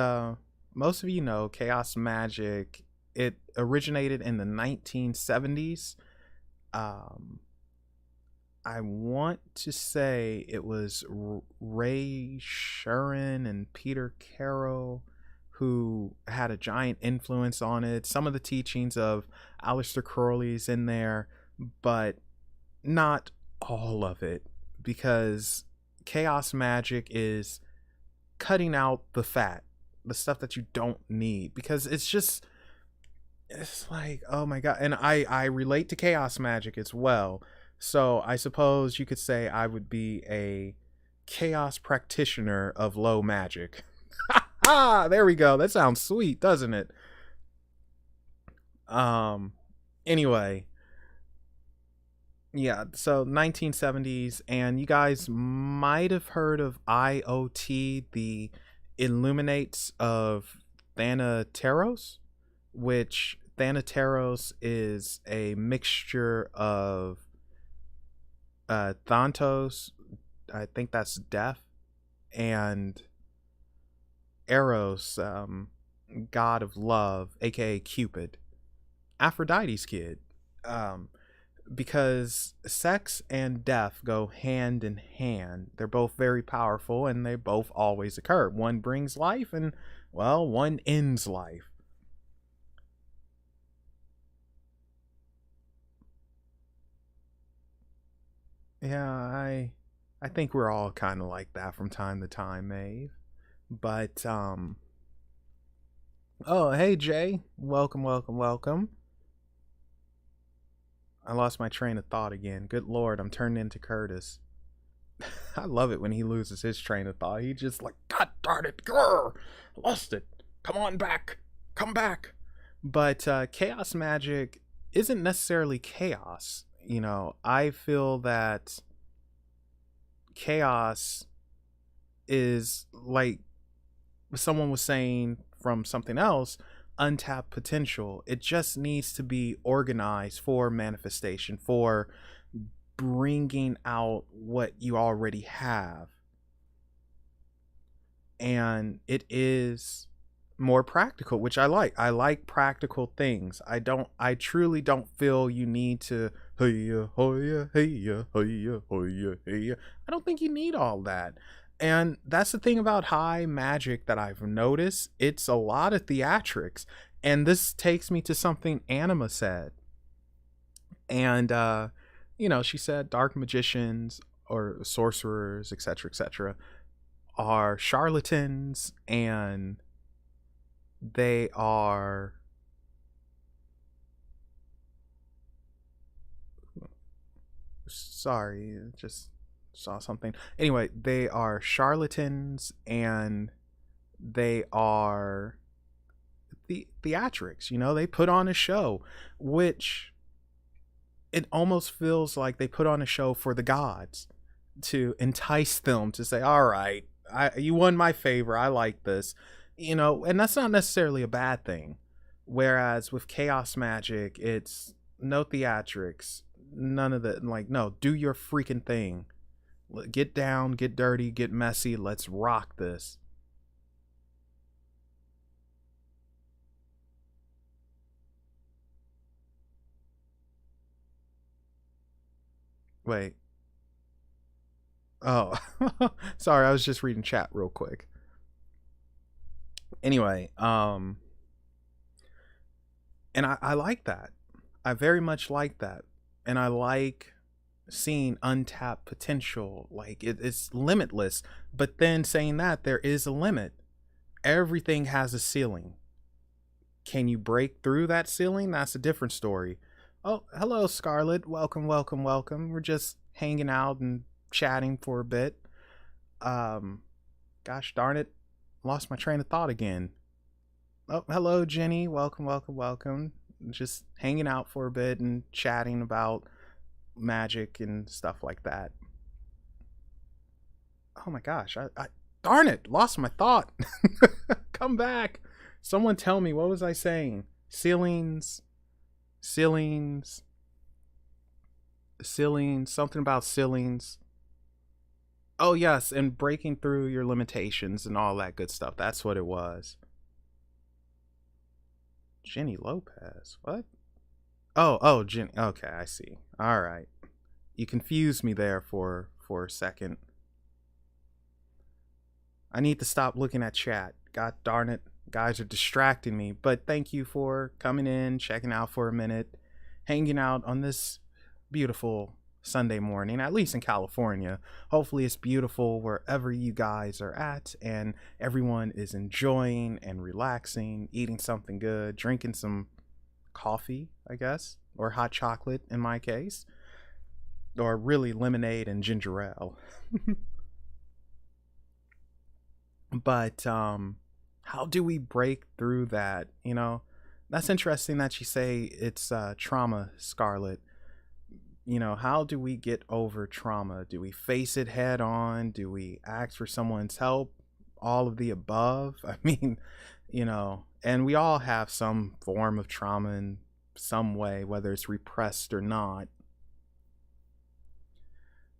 most of you know, chaos magic, it originated in the 1970s. I want to say it was Ray Sherrin and Peter Carroll who had a giant influence on it. Some of the teachings of Aleister Crowley's in there, but not all of it, because chaos magic is cutting out the fat, the stuff that you don't need, because it's like, oh my god. And I relate to chaos magic as well, so I suppose you could say I would be a chaos practitioner of low magic. Ah, there we go. That sounds sweet, doesn't it? Anyway, yeah, so 1970s, and you guys might have heard of IoT, the Illuminates of Thanateros, which Thanateros is a mixture of Thanatos, I think that's death, and Eros, god of love, aka Cupid, Aphrodite's kid. Because sex and death go hand in hand. They're both very powerful, and they both always occur. One brings life, and, well, one ends life. Yeah, I think we're all kind of like that from time to time, Maeve. But oh, hey Jay, welcome. I lost my train of thought again. Good lord, I'm turning into Curtis. I love it when he loses his train of thought. He just like, God darn it, grr, lost it. Come on back, come back. But chaos magic isn't necessarily chaos. I feel that chaos is like someone was saying from something else, untapped potential. It just needs to be organized for manifestation, for bringing out what you already have. And it is more practical, which I like. I like practical things. I truly don't feel you need to hey-ya, hey-ya, hey-ya, hey-ya, hey-ya, hey-ya. I don't think you need all that. And that's the thing about high magic that I've noticed. It's a lot of theatrics. And this takes me to something Anima said. And she said dark magicians or sorcerers, etc., etc., are charlatans, and they are, sorry, just saw something. Anyway, they are charlatans, and they are the theatrics. They put on a show, which it almost feels like they put on a show for the gods to entice them to say, all right, you won my favor, I like this. And that's not necessarily a bad thing. Whereas with chaos magic, it's no theatrics, none of that. Like, no, do your freaking thing, get down, get dirty, get messy, let's rock this. Wait. Oh, sorry, I was just reading chat real quick. Anyway, and I like that. I very much like that. And I like seeing untapped potential. Like, it's limitless. But then saying that, there is a limit. Everything has a ceiling. Can you break through that ceiling? That's a different story. Oh, hello, Scarlett. Welcome, welcome, welcome. We're just hanging out and chatting for a bit. Um, Gosh darn it, lost my train of thought again. Oh, hello, Jenny. Welcome, welcome, welcome. Just hanging out for a bit and chatting about magic and stuff like that. Oh my gosh, I darn it, lost my thought. Come back. Someone tell me, what was I saying? Ceilings, ceilings, ceilings, something about ceilings. Oh, yes, and breaking through your limitations and all that good stuff. That's what it was. Jenny Lopez. What? Oh, Jenny. Okay, I see. All right. You confused me there for a second. I need to stop looking at chat. God darn it. Guys are distracting me. But thank you for coming in, checking out for a minute, hanging out on this beautiful Sunday morning, at least in California. Hopefully it's beautiful wherever you guys are at, and everyone is enjoying and relaxing, eating something good, drinking some coffee, I guess, or hot chocolate in my case, or really lemonade and ginger ale. But how do we break through that? That's interesting that you say it's trauma, Scarlet. How do we get over trauma? Do we face it head on? Do we ask for someone's help? All of the above. I mean, and we all have some form of trauma in some way, whether it's repressed or not.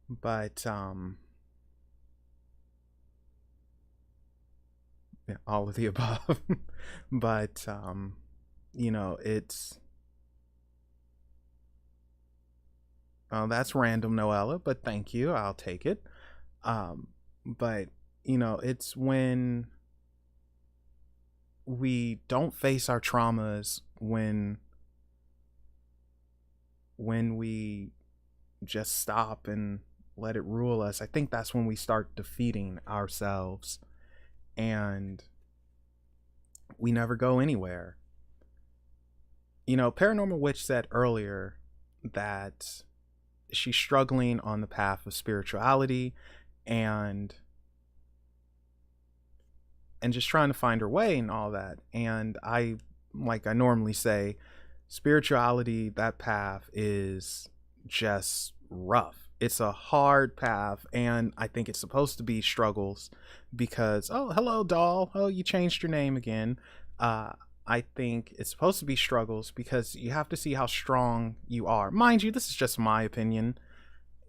But yeah, all of the above. But it's, oh, that's random, Noella, but thank you. I'll take it. But it's when we don't face our traumas, when we just stop and let it rule us. I think that's when we start defeating ourselves, and we never go anywhere. Paranormal Witch said earlier that she's struggling on the path of spirituality and just trying to find her way and all that. And I normally say, spirituality, that path is just rough. It's a hard path, and I think it's supposed to be struggles because, oh, hello, doll. Oh, you changed your name again. I think it's supposed to be struggles because you have to see how strong you are. Mind you, this is just my opinion.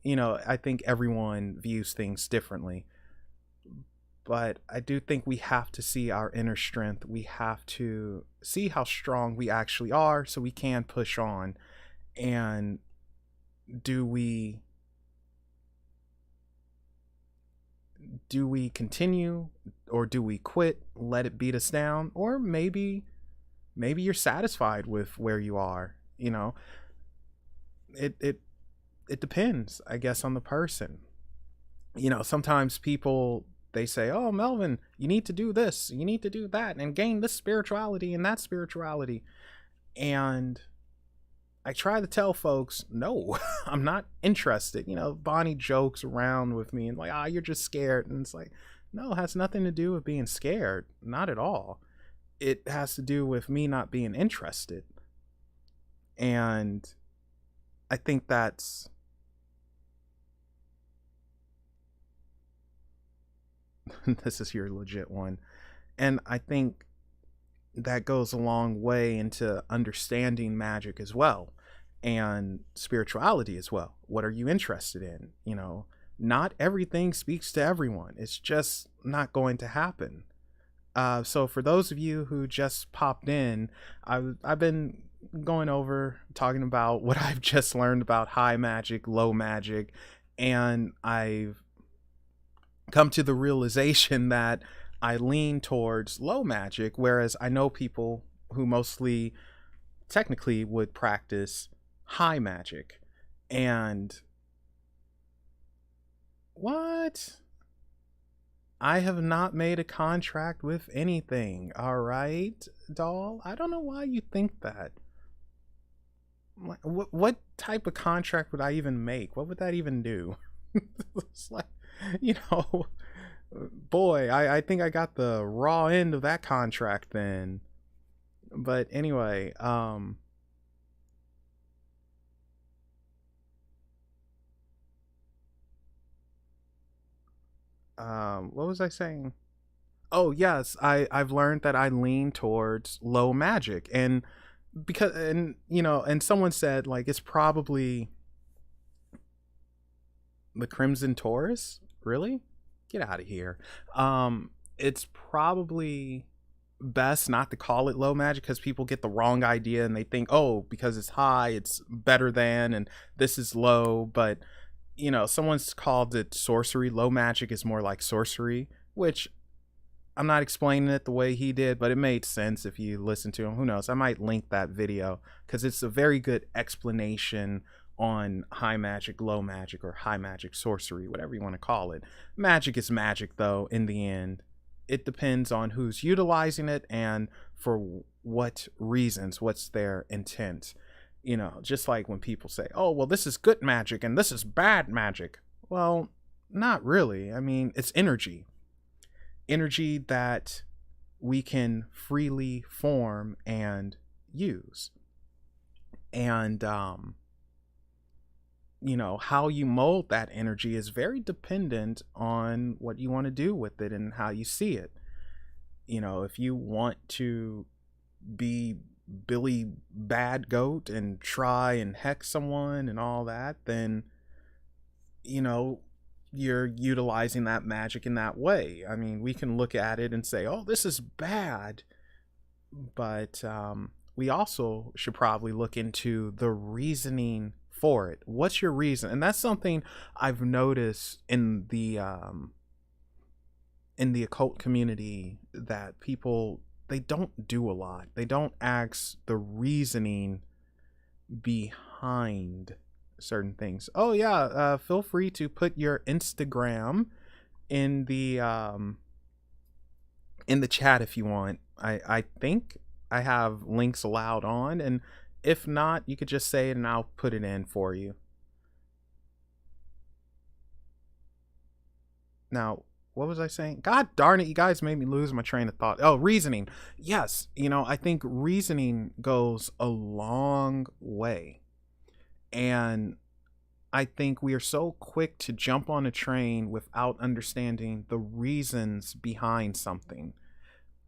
I think everyone views things differently. But I do think we have to see our inner strength. We have to see how strong we actually are so we can push on. And do we continue, or do we quit, let it beat us down? Or maybe you're satisfied with where you are. It depends, I guess, on the person. Sometimes people they say, oh, Melvin, you need to do this, you need to do that, and gain this spirituality and that spirituality. And I try to tell folks, no, I'm not interested. Bonnie jokes around with me and like, you're just scared. And it's like, no, it has nothing to do with being scared. Not at all. It has to do with me not being interested. And I think that's this is your legit one. And I think that goes a long way into understanding magic as well, and spirituality as well. What are you interested in? Not everything speaks to everyone. It's just not going to happen. So for those of you who just popped in, I've been going over talking about what I've just learned about high magic, low magic, and I've come to the realization that I lean towards low magic, whereas I know people who mostly technically would practice high magic. And what? I have not made a contract with anything, all right, doll? I don't know why you think that. What type of contract would I even make? What would that even do? It's like, boy, I think I got the raw end of that contract then. But anyway, what was I saying? Oh yes, I've learned that I lean towards low magic, and and someone said like it's probably the Crimson Taurus. Really? Get out of here. It's probably best not to call it low magic because people get the wrong idea and they think, oh, because it's high it's better than, and this is low. But someone's called it sorcery. Low magic is more like sorcery, which I'm not explaining it the way he did, but it made sense if you listen to him. Who knows, I might link that video because it's a very good explanation on high magic, low magic, or high magic, sorcery, whatever you want to call it. Magic is magic, though. In the end, it depends on who's utilizing it and for what reasons, what's their intent. Just like when people say, oh, well, this is good magic and this is bad magic. Well, not really. I mean, it's energy that we can freely form and use. And how you mold that energy is very dependent on what you want to do with it and how you see it. If you want to be Billy Bad Goat and try and hex someone and all that, then you're utilizing that magic in that way. I mean, we can look at it and say, oh, this is bad, but we also should probably look into the reasoning for it. What's your reason? And that's something I've noticed in the occult community, that people, they don't do a lot. They don't ask the reasoning behind certain things. Oh yeah, feel free to put your Instagram in the chat if you want. I think I have links allowed on, and if not, you could just say it and I'll put it in for you. Now, what was I saying? God darn it, you guys made me lose my train of thought. Oh, reasoning. Yes, I think reasoning goes a long way. And I think we are so quick to jump on a train without understanding the reasons behind something.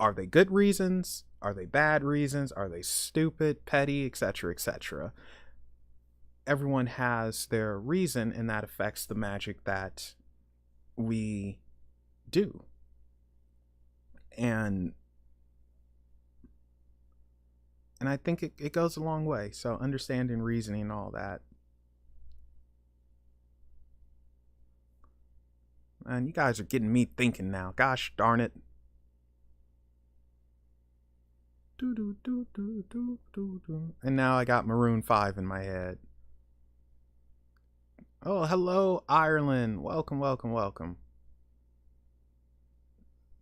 Are they good reasons? Are they bad reasons? Are they stupid, petty, etc., etc.? Everyone has their reason, and that affects the magic that we do. And I think it goes a long way. So understanding reasoning and all that. And you guys are getting me thinking now. Gosh darn it. And now I got Maroon 5 in my head. Oh, hello, Ireland. Welcome, welcome, welcome.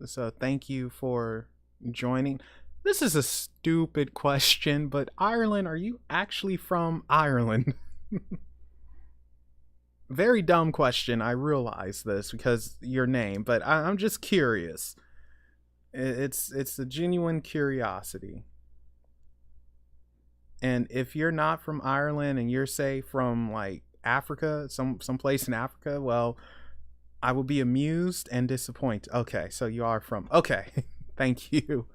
So thank you for joining. This is a stupid question, but Ireland, are you actually from Ireland? Very dumb question. I realize this because your name, but I'm just curious. It's a genuine curiosity. And if you're not from Ireland and you're say from like Africa, some place in Africa, well, I will be amused and disappointed. Okay, so you are from. Okay, thank you.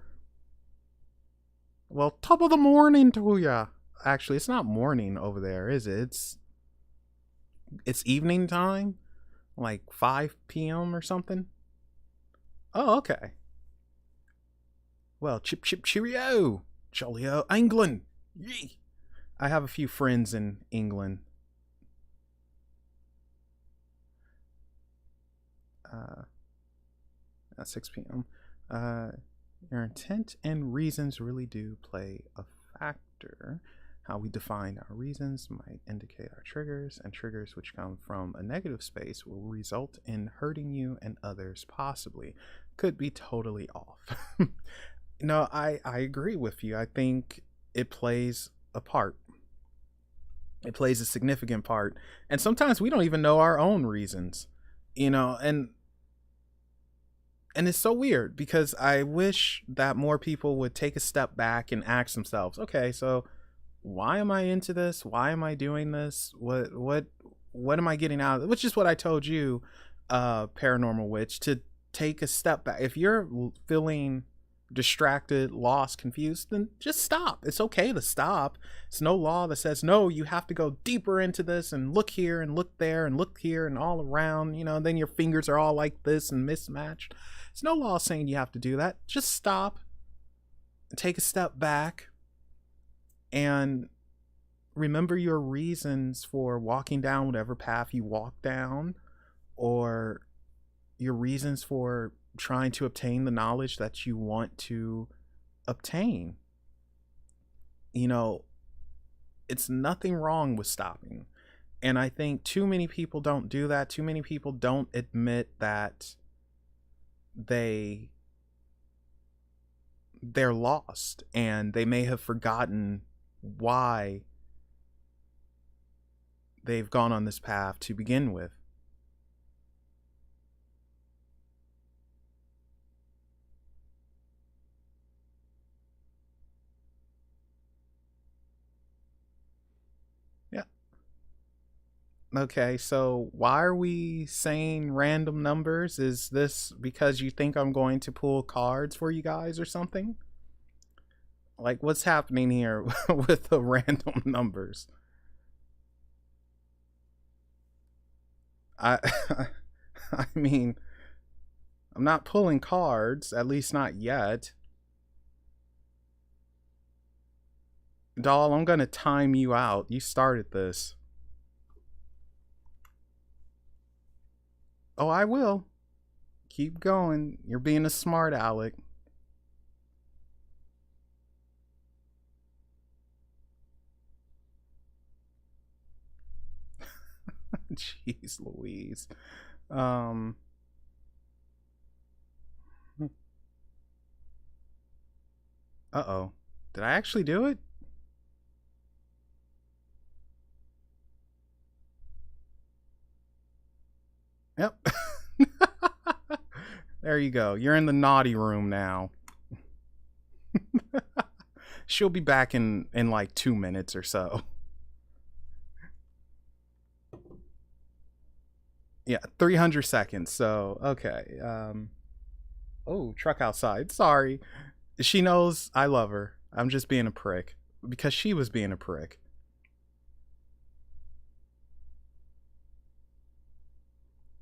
Well, top of the morning to ya. Actually, it's not morning over there, is it? It's evening time, like 5 p.m. or something. Oh, okay. Well, chip chip cheerio, jolly England. Yee. I have a few friends in England. Uh, at 6 p.m. Uh, your intent and reasons really do play a factor. How we define our reasons might indicate our triggers, and triggers which come from a negative space will result in hurting you and others, possibly. Could be totally off. No, I agree with you. I think it plays a part. It plays a significant part. And sometimes we don't even know our own reasons, and it's so weird because I wish that more people would take a step back and ask themselves, okay, so why am I into this? Why am I doing this? What am I getting out of it? Which is what I told you, paranormal witch, to take a step back. If you're feeling distracted, lost, confused, then just stop. It's okay to stop. It's no law that says no, you have to go deeper into this and look here and look there and look here and all around, then your fingers are all like this and mismatched. It's no law saying you have to do that. Just stop, take a step back, and remember your reasons for walking down whatever path you walk down, or your reasons for trying to obtain the knowledge that you want to obtain. It's nothing wrong with stopping. And I think too many people don't do that. Too many people don't admit that they're lost, and they may have forgotten why they've gone on this path to begin with. Yeah. Okay, so why are we saying random numbers? Is this because you think I'm going to pull cards for you guys or something? Like, what's happening here with the random numbers? I I mean, I'm not pulling cards, at least not yet. Doll, I'm gonna time you out. You started this. Oh, I will. Keep going. You're being a smart aleck. Jeez Louise. Um Uh-oh. Did I actually do it? Yep. There you go. You're in the naughty room now. She'll be back in like 2 minutes or so. Yeah, 300 seconds. So, okay. Oh, truck outside. Sorry. She knows I love her. I'm just being a prick because she was being a prick.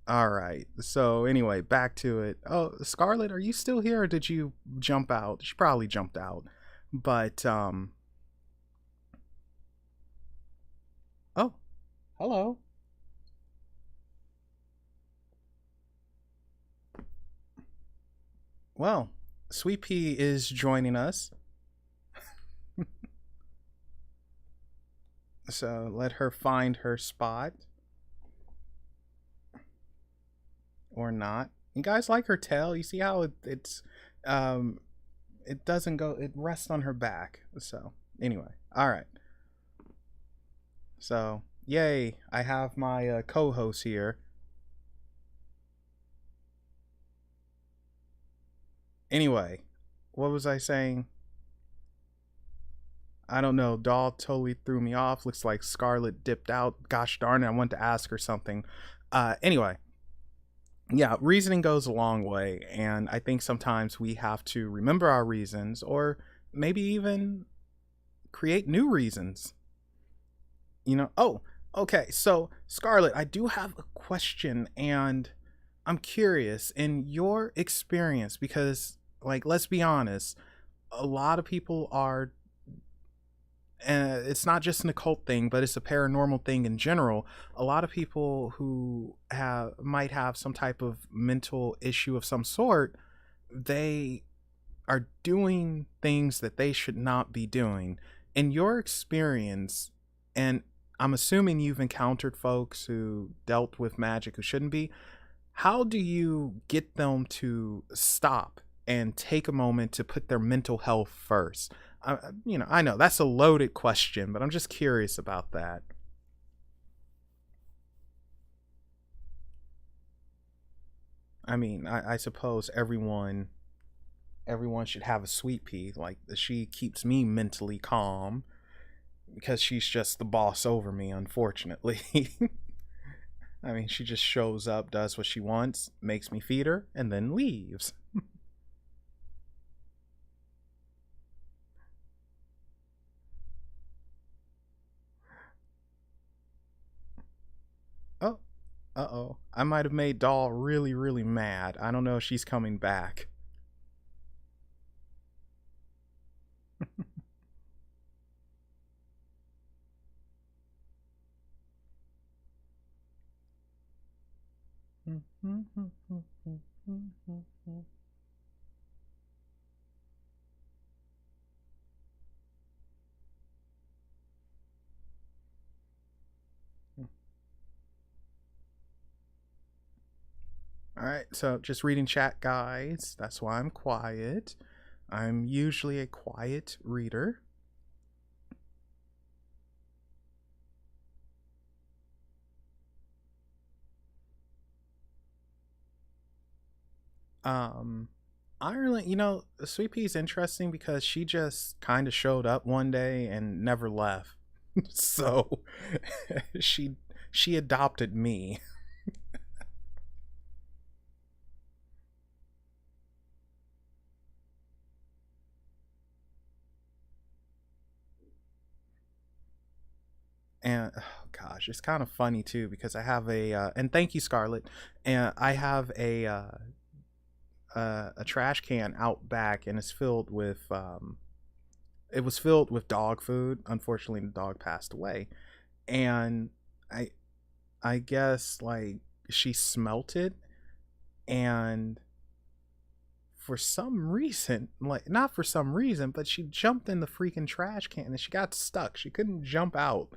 All right. So anyway, back to it. Oh, Scarlett, are you still here or did you jump out? She probably jumped out. But oh, hello. Well, Sweet Pea is joining us. So let her find her spot. Or not. You guys like her tail? You see how um, it doesn't go. It rests on her back. So anyway, all right. So yay! I have my co-host here. Anyway, what was I saying? I don't know. Doll totally threw me off. Looks like Scarlet dipped out. Gosh darn it! I wanted to ask her something. Anyway, yeah, reasoning goes a long way, and I think sometimes we have to remember our reasons, or maybe even create new reasons. Oh, okay. So, Scarlett, I do have a question, and I'm curious in your experience because, like, let's be honest, a lot of people are. It's not just an occult thing, but it's a paranormal thing in general. A lot of people who have might have some type of mental issue of some sort, they are doing things that they should not be doing. In your experience, and I'm assuming you've encountered folks who dealt with magic who shouldn't be, how do you get them to stop and take a moment to put their mental health first? I know that's a loaded question, but I'm just curious about that. I mean, I suppose everyone should have a sweet pea. Like she keeps me mentally calm because she's just the boss over me, unfortunately. I mean, she just shows up, does what she wants, makes me feed her, and then leaves. Oh, uh-oh. I might have made Doll really, really mad. I don't know if she's coming back. All right, so just reading chat, guys. That's why I'm quiet. I'm usually a quiet reader. Um, Ireland, Sweet Pea's interesting because she just kind of showed up one day and never left. So she she adopted me. And oh gosh, it's kind of funny too because I have and thank you, Scarlett, and I have a trash can out back, and it's filled with it was filled with dog food. Unfortunately, the dog passed away, and I I guess like she smelt it, and for some reason, like not for some reason, but she jumped in the freaking trash can and she got stuck. She couldn't jump out,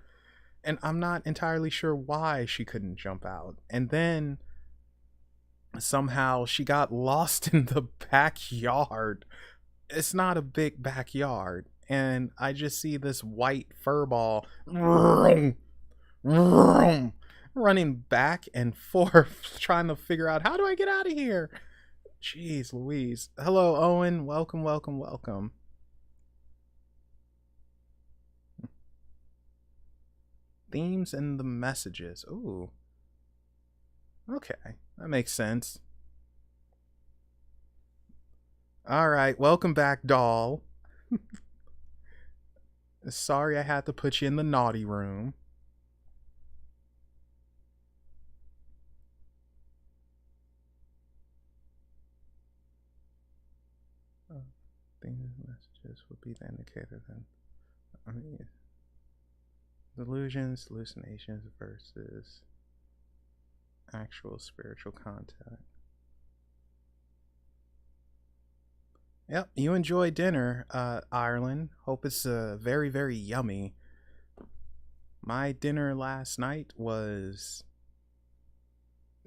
and I'm not entirely sure why she couldn't jump out. And then somehow she got lost in the backyard. It's not a big backyard, and I just see this white fur ball running back and forth trying to figure out how do I get out of here. Jeez Louise. Hello, Owen. Welcome, welcome, welcome. Themes and the messages. Ooh. Okay. That makes sense. Alright, welcome back, doll. Sorry I had to put you in the naughty room. Oh, themes and messages would be the indicator then. I mean, delusions, hallucinations versus actual spiritual contact. Yep, you enjoy dinner, Ireland. Hope it's very, very yummy. My dinner last night was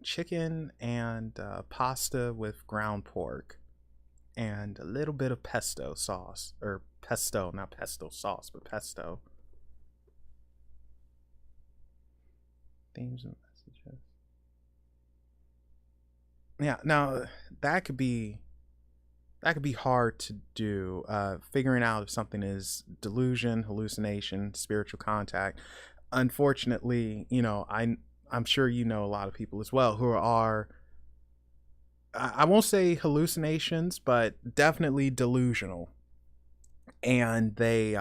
chicken and pasta with ground pork and a little bit of pesto sauce, or pesto, not pesto sauce, but pesto. Themes and messages. Yeah, now that could be that could be hard to do. Figuring out if something is delusion, hallucination, spiritual contact. Unfortunately, I'm sure you know a lot of people as well who are, I won't say hallucinations, but definitely delusional, and they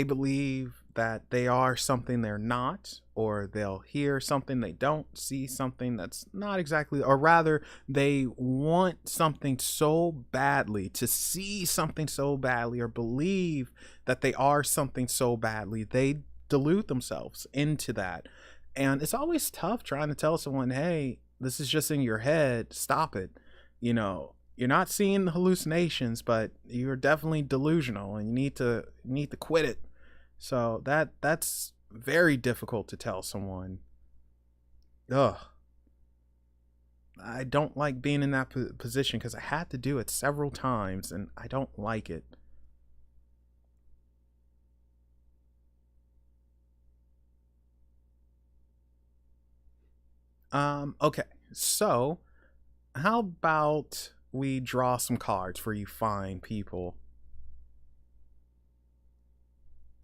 believe that they are something they're not, or they'll hear something they don't, see something that's not exactly, or rather they want something so badly, to see something so badly, or believe that they are something so badly, they delude themselves into that. And it's always tough trying to tell someone, hey, this is just in your head, stop it. You're not seeing the hallucinations, but you're definitely delusional, and you need to quit it. So that's very difficult to tell someone. Ugh, I don't like being in that position because I had to do it several times, and I don't like it. Okay, so how about we draw some cards for you fine people,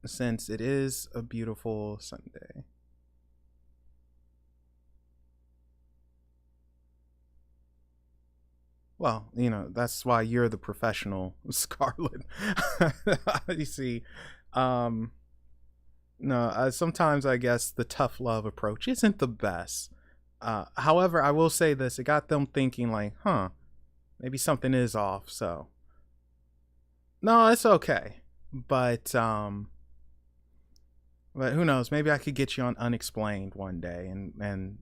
since it is a beautiful Sunday. Well, that's why you're the professional, Scarlet. You see, um, no, sometimes I guess the tough love approach isn't the best. However, I will say this: it got them thinking, like, huh, maybe something is off. So, no, it's okay. But but who knows? Maybe I could get you on Unexplained one day and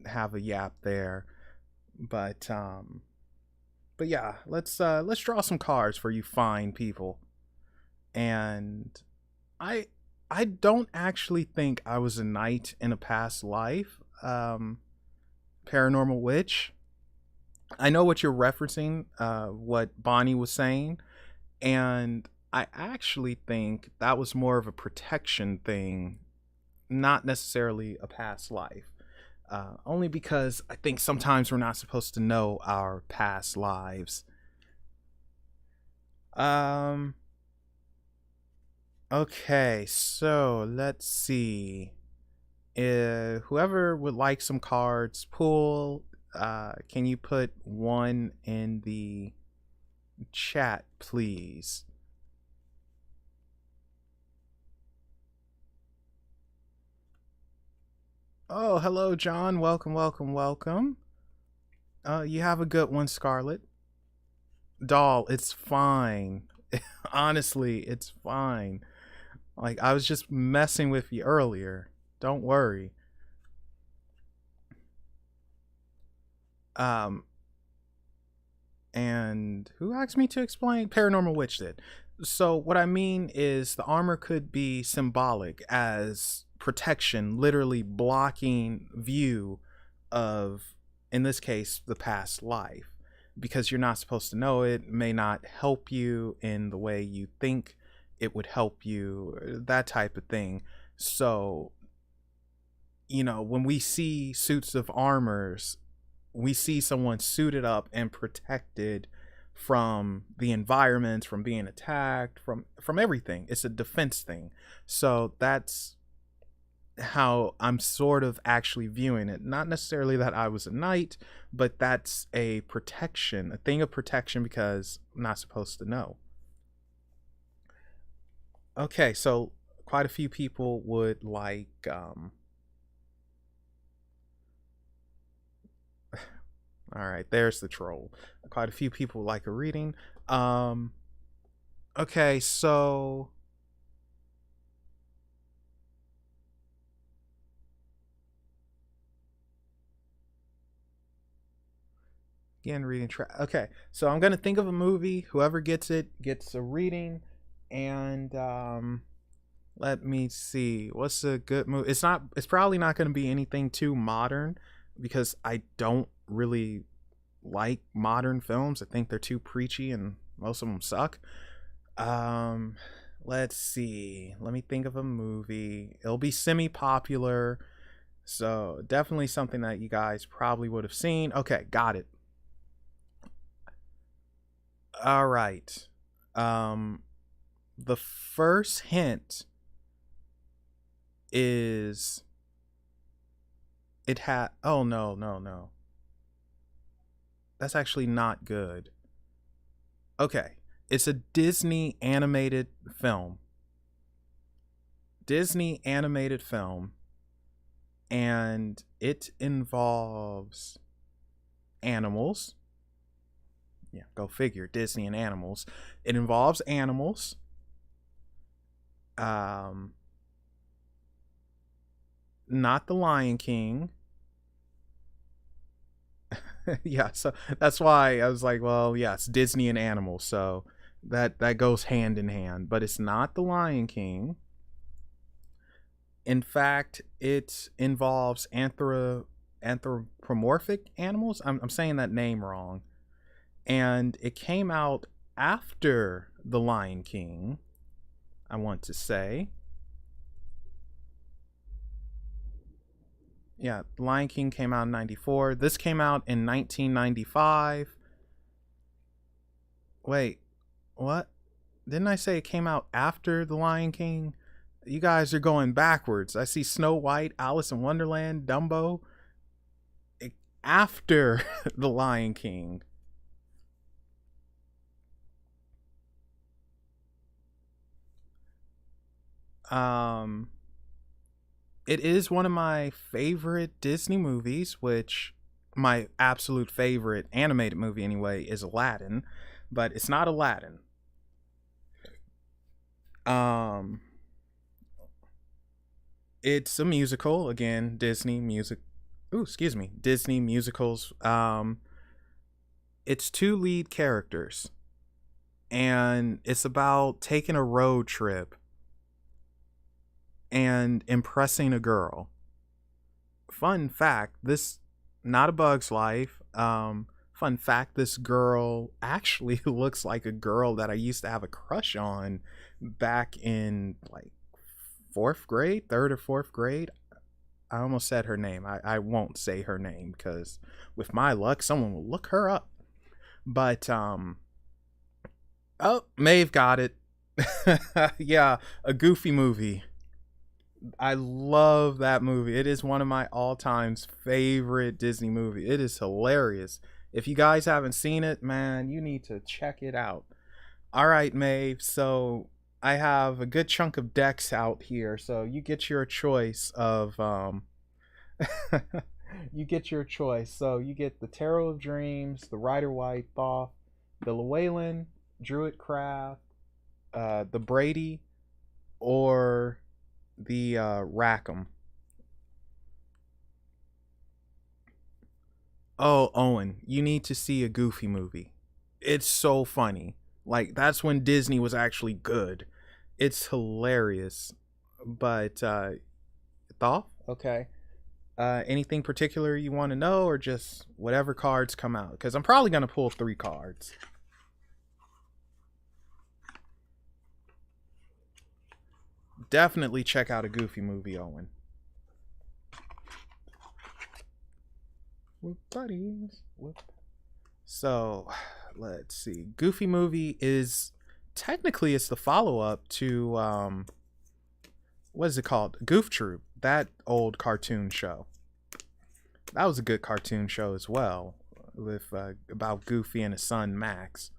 have a yap there. But but yeah, let's draw some cards for you fine people. And I I don't actually think I was a knight in a past life. Paranormal witch. I know what you're referencing, what Bonnie was saying, and I actually think that was more of a protection thing, not necessarily a past life. Only because I think sometimes we're not supposed to know our past lives. Um. Okay, so let's see. Whoever would like some cards, pull. Can you put one in the chat, please? Oh, hello, John. Welcome, welcome, welcome. You have a good one, Scarlet. Doll, it's fine. Honestly, it's fine. Like, I was just messing with you earlier. Don't worry. Um, and who asked me to explain? Paranormal Witch did. So, what I mean is the armor could be symbolic as protection, literally blocking view of, in this case, the past life. Because you're not supposed to know it, may not help you in the way you think it would help you, that type of thing. So, when we see suits of armors, we see someone suited up and protected from the environment, from being attacked, from everything. It's a defense thing. So that's how I'm sort of actually viewing it. Not necessarily that I was a knight, but that's a protection, a thing of protection, because I'm not supposed to know. Okay, so quite a few people would like all right, there's the troll. Quite a few people like a reading. Okay, so again, reading track. Okay, so I'm gonna think of a movie. Whoever gets it gets a reading, and Let me see. What's a good movie? It's not. It's probably not going to be anything too modern because I don't really like modern films. I think they're too preachy and most of them suck. Um, let's see. Let me think of a movie. It'll be semi-popular, so definitely something that you guys probably would have seen. Okay, got it. All right. Um, the first hint is it had. Oh no, no, no. That's actually not good. Okay, it's a Disney animated film. Disney animated film, and it involves animals. Yeah, go figure. Disney and animals. It involves animals. Um, not the Lion King. Yeah, so that's why I was like, well, yes, Disney and animals, so that goes hand in hand. But it's not the Lion King. In fact, it involves anthropomorphic animals. I'm saying that name wrong. And it came out after The Lion King, I want to say. Yeah, The Lion King came out in 94. This came out in 1995. Wait, what? Didn't I say it came out after The Lion King? You guys are going backwards. I see Snow White, Alice in Wonderland, Dumbo after The Lion King. Um, it is one of my favorite Disney movies, which my absolute favorite animated movie anyway is Aladdin, but it's not Aladdin. Um, it's a musical again, Disney music. Ooh, excuse me, Disney musicals. It's two lead characters, and it's about taking a road trip and impressing a girl. Fun fact, this not a Bug's Life. Fun fact, this girl actually looks like a girl that I used to have a crush on back in like fourth grade, third or fourth grade. I almost said her name. I won't say her name because with my luck, someone will look her up. But oh, Maeve got it. Yeah, a Goofy movie. I love that movie. It is one of my all-time favorite Disney movie. It is hilarious. If you guys haven't seen it, man, you need to check it out. All right, Maeve. So I have a good chunk of decks out here. So you get your choice of you get your choice. So you get the Tarot of Dreams, the Rider White Thoth, the Llewellyn, Druid Craft, the Brady, or the Rackham. Oh, Owen, you need to see a Goofy movie. It's so funny. Like that's when Disney was actually good. It's hilarious. But Thoth? Okay. Anything particular you want to know, or just whatever cards come out? Because I'm probably gonna pull three cards. Definitely check out a Goofy movie, Owen. Whoop buddies. Whoop. So, let's see. Goofy movie is technically it's the follow up to what is it called? Goof Troop. That old cartoon show. That was a good cartoon show as well, with about Goofy and his son Max.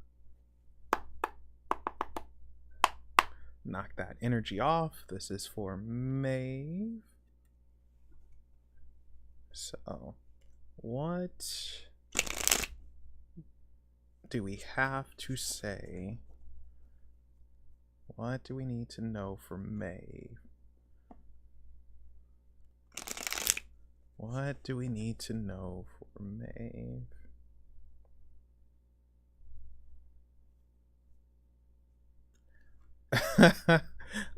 Knock that energy off. This is for Maeve. So, what do we have to say? What do we need to know for Maeve? What do we need to know for Maeve?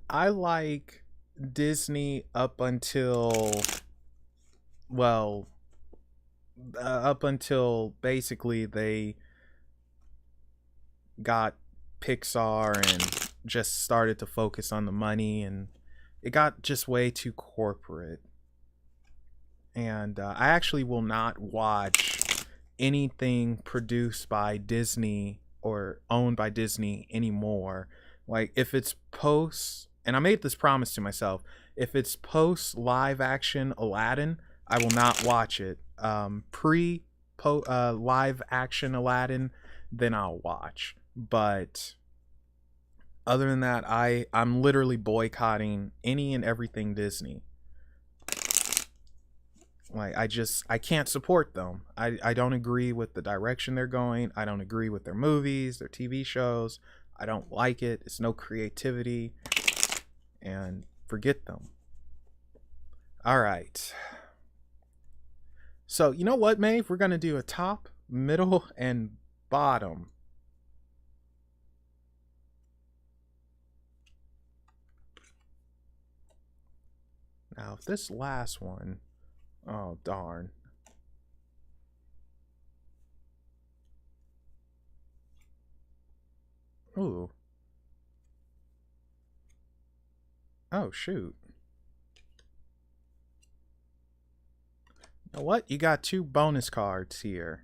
I like Disney up until, well, up until basically they got Pixar and just started to focus on the money, and it got just way too corporate. And I actually will not watch anything produced by Disney or owned by Disney anymore. Like if it's post, and I made this promise to myself, if it's post live action Aladdin, I will not watch it. Pre live action Aladdin, then I'll watch. But other than that, I'm literally boycotting any and everything Disney. Like I can't support them. I don't agree with the direction they're going. I don't agree with their movies, their TV shows. I don't like it. It's no creativity, and forget them. All right. So, you know what, Maeve? We're going to do a top, middle, and bottom. Now, if this last one, oh, darn. Ooh. Oh, shoot. You know what? You got 2 bonus cards here.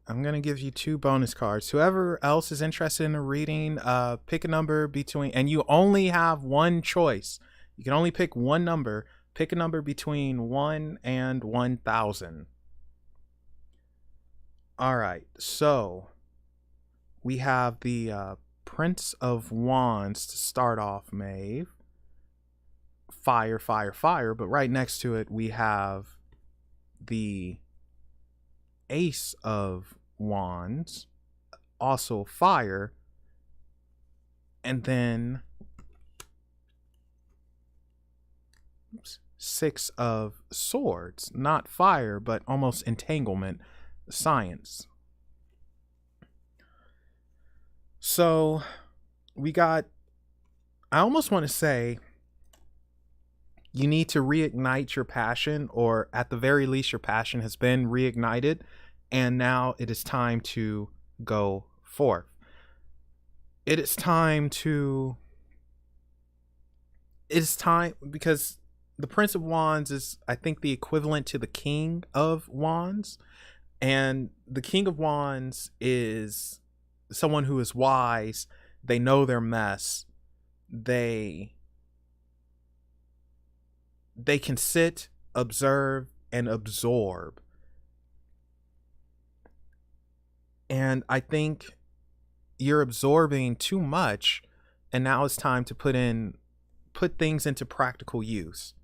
I'm going to give you 2 bonus cards. Whoever else is interested in a reading, pick a number between, and you only have one choice. You can only pick one number. Pick a number between 1 and 1,000. All right. So we have the Prince of Wands to start off, Maeve. Fire, fire, fire. But right next to it, we have the Ace of Wands, also fire, and then 6 of Swords, not fire, but almost entanglement, science. So we got, I almost want to say, you need to reignite your passion, or at the very least, your passion has been reignited, and now it is time to go forth. It is time because the Prince of Wands is, I think, the equivalent to the King of Wands, and the King of Wands is someone who is wise. They know their mess. They can sit, observe, and absorb. And I think you're absorbing too much, and now it's time to put things into practical use.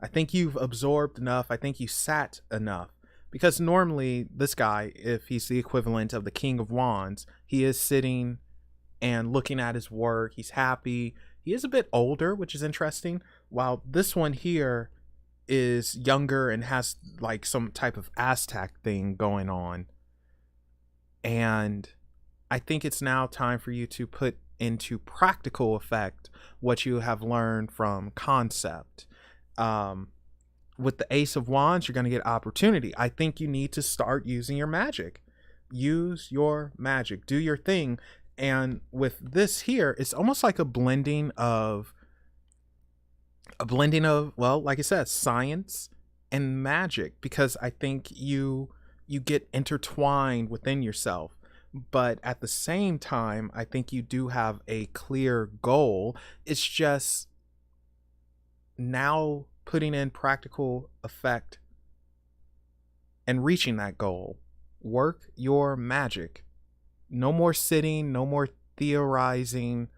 I think you've absorbed enough. I think you sat enough. Because normally this guy, if he's the equivalent of the King of Wands, he is sitting and looking at his work. He's happy. He is a bit older, which is interesting. While this one here is younger and has like some type of Aztec thing going on. And I think it's now time for you to put into practical effect what you have learned from concept. With the Ace of Wands, you're going to get opportunity. I think you need to start using your magic. Use your magic. Do your thing. And with this here, it's almost like a blending of, well, like I said, science and magic, because I think you get intertwined within yourself. But at the same time, I think you do have a clear goal. It's just now putting in practical effect and reaching that goal. Work your magic. No more sitting, no more theorizing.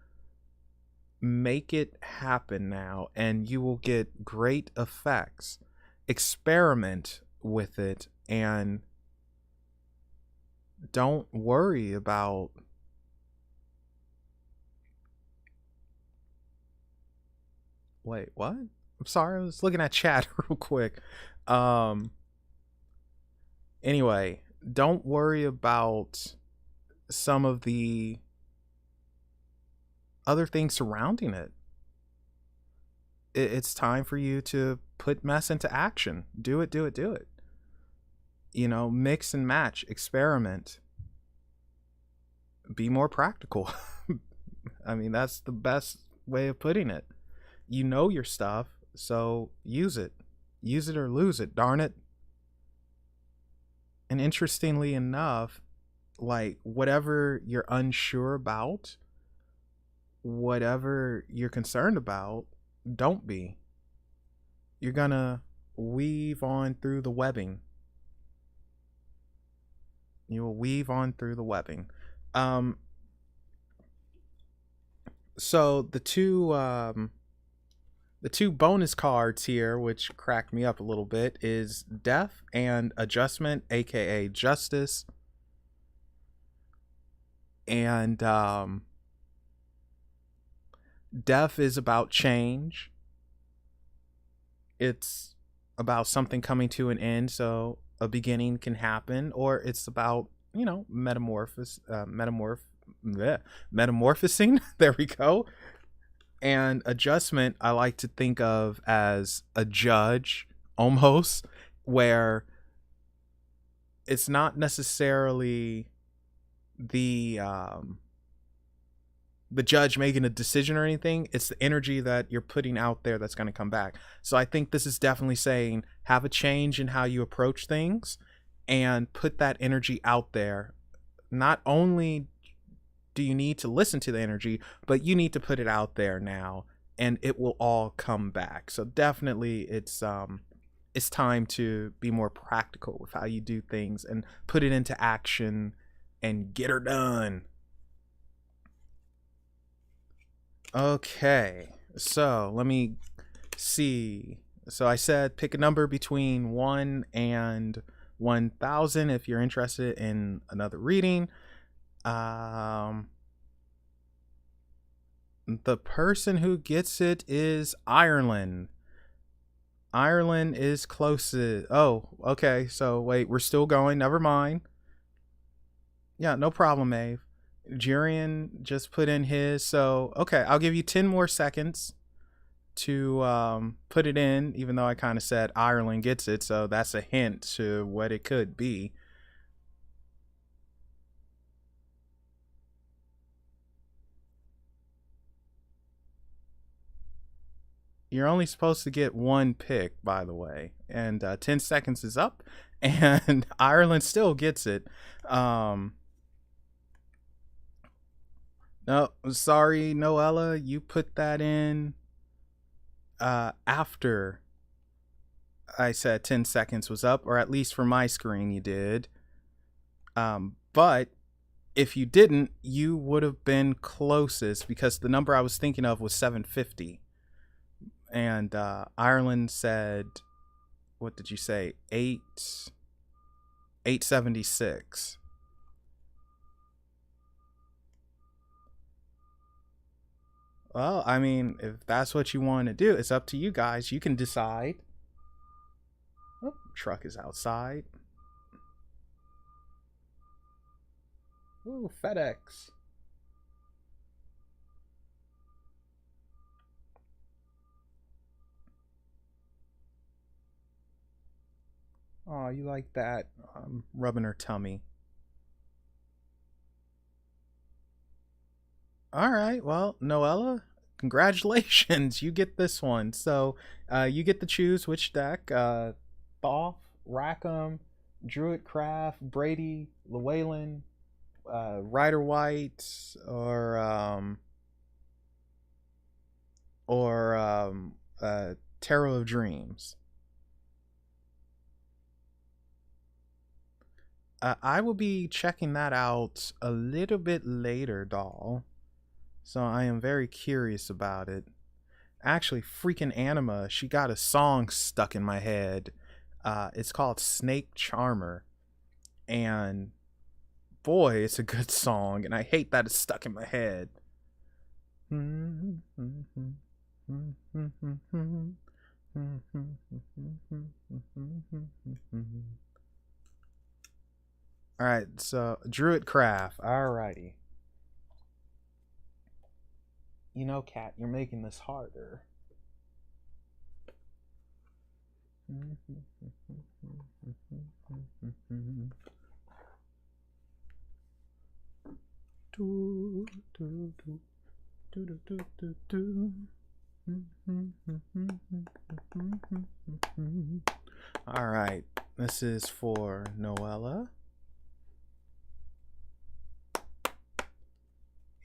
Make it happen now, and you will get great effects. Experiment with it, and don't worry about wait, what? I'm sorry, I was looking at chat real quick. Anyway, don't worry about some of the other things surrounding it. It's time for you to put mess into action. Do it, do it, do it. You know, mix and match, experiment, be more practical. I mean, that's the best way of putting it. You know your stuff, so use it. Use it or lose it, darn it. And interestingly enough, like whatever you're unsure about, whatever you're concerned about, don't be. You're gonna weave on through the webbing. You will weave on through the webbing. Um, so the two bonus cards here, which cracked me up a little bit, is Death and Adjustment, aka Justice. And Death is about change. It's about something coming to an end, so a beginning can happen, or it's about, you know, metamorphosing. There we go. And Adjustment, I like to think of as a judge, almost, where it's not necessarily the judge making a decision or anything. It's the energy that you're putting out there that's going to come back. So I think this is definitely saying have a change in how you approach things and put that energy out there. Not only do you need to listen to the energy, but you need to put it out there now, and it will all come back. So definitely it's time to be more practical with how you do things and put it into action and get her done. Okay, so let me see. So I said pick a number between 1 and 1,000 if you're interested in another reading. The person who gets it is Ireland. Ireland is closest. Oh, okay. So wait, we're still going. Never mind. Yeah, no problem, Ave. Jurian just put in his. So, okay, I'll give you 10 more seconds to put it in, even though I kind of said Ireland gets it. So that's a hint to what it could be. You're only supposed to get one pick, by the way. And 10 seconds is up, and Ireland still gets it. No, sorry, Noella, you put that in after I said 10 seconds was up, or at least for my screen you did. But if you didn't, you would have been closest because the number I was thinking of was 750. And Ireland said, what did you say? 876. Well, I mean, if that's what you want to do, it's up to you guys. You can decide. Oh, truck is outside. Ooh, FedEx. Oh, you like that? Rubbing her tummy. All right. Well, Noella, congratulations. You get this one. So you get to choose which deck. Thoth, Rackham, Druidcraft, Brady, Llewellyn, Rider White, or Tarot of Dreams. I will be checking that out a little bit later, doll. So I am very curious about it. Actually, freaking Anima, she got a song stuck in my head. It's called Snake Charmer. And boy, it's a good song. And I hate that it's stuck in my head. Alright, so Druidcraft. Alrighty. You know, Kat, you're making this harder. All right, this is for Noella.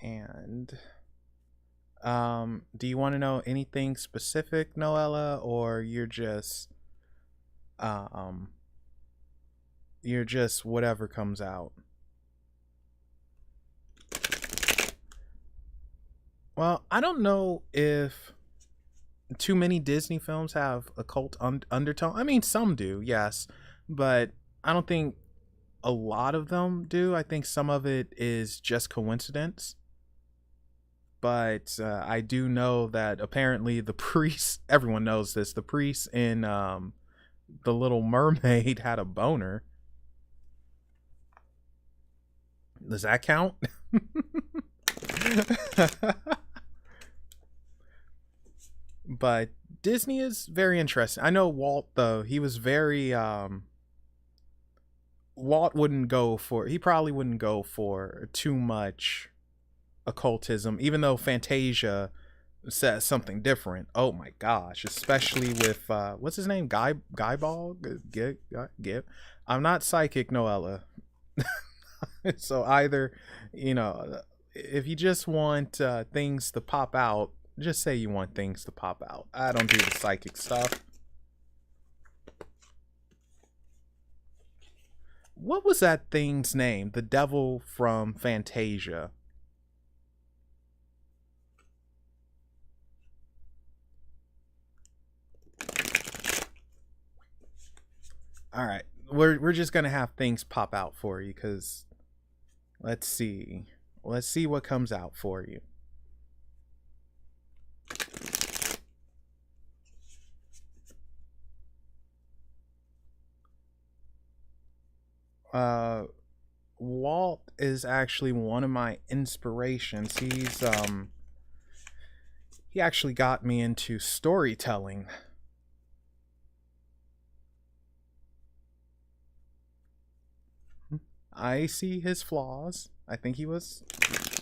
And do you want to know anything specific, Noella, or um you're just whatever comes out? Well, I don't know if too many Disney films have occult undertone. I mean, some do, yes, but I don't think a lot of them do. I think some of it is just coincidence. But I do know that apparently the priest, everyone knows this, the priest in The Little Mermaid had a boner. Does that count? But Disney is very interesting. I know Walt, though, he was very Walt wouldn't go for, he probably wouldn't go for too much occultism, even though Fantasia says something different. Oh my gosh, especially with what's his name, Guy Ball. Give. I'm not psychic, Noella. So either, you know, if you just want things to pop out, just say you want things to pop out. I don't do the psychic stuff. What was that thing's name? The devil from Fantasia. All right, we're just gonna have things pop out for you because let's see what comes out for you. Walt is actually one of my inspirations. He actually got me into storytelling. I see his flaws. I think he was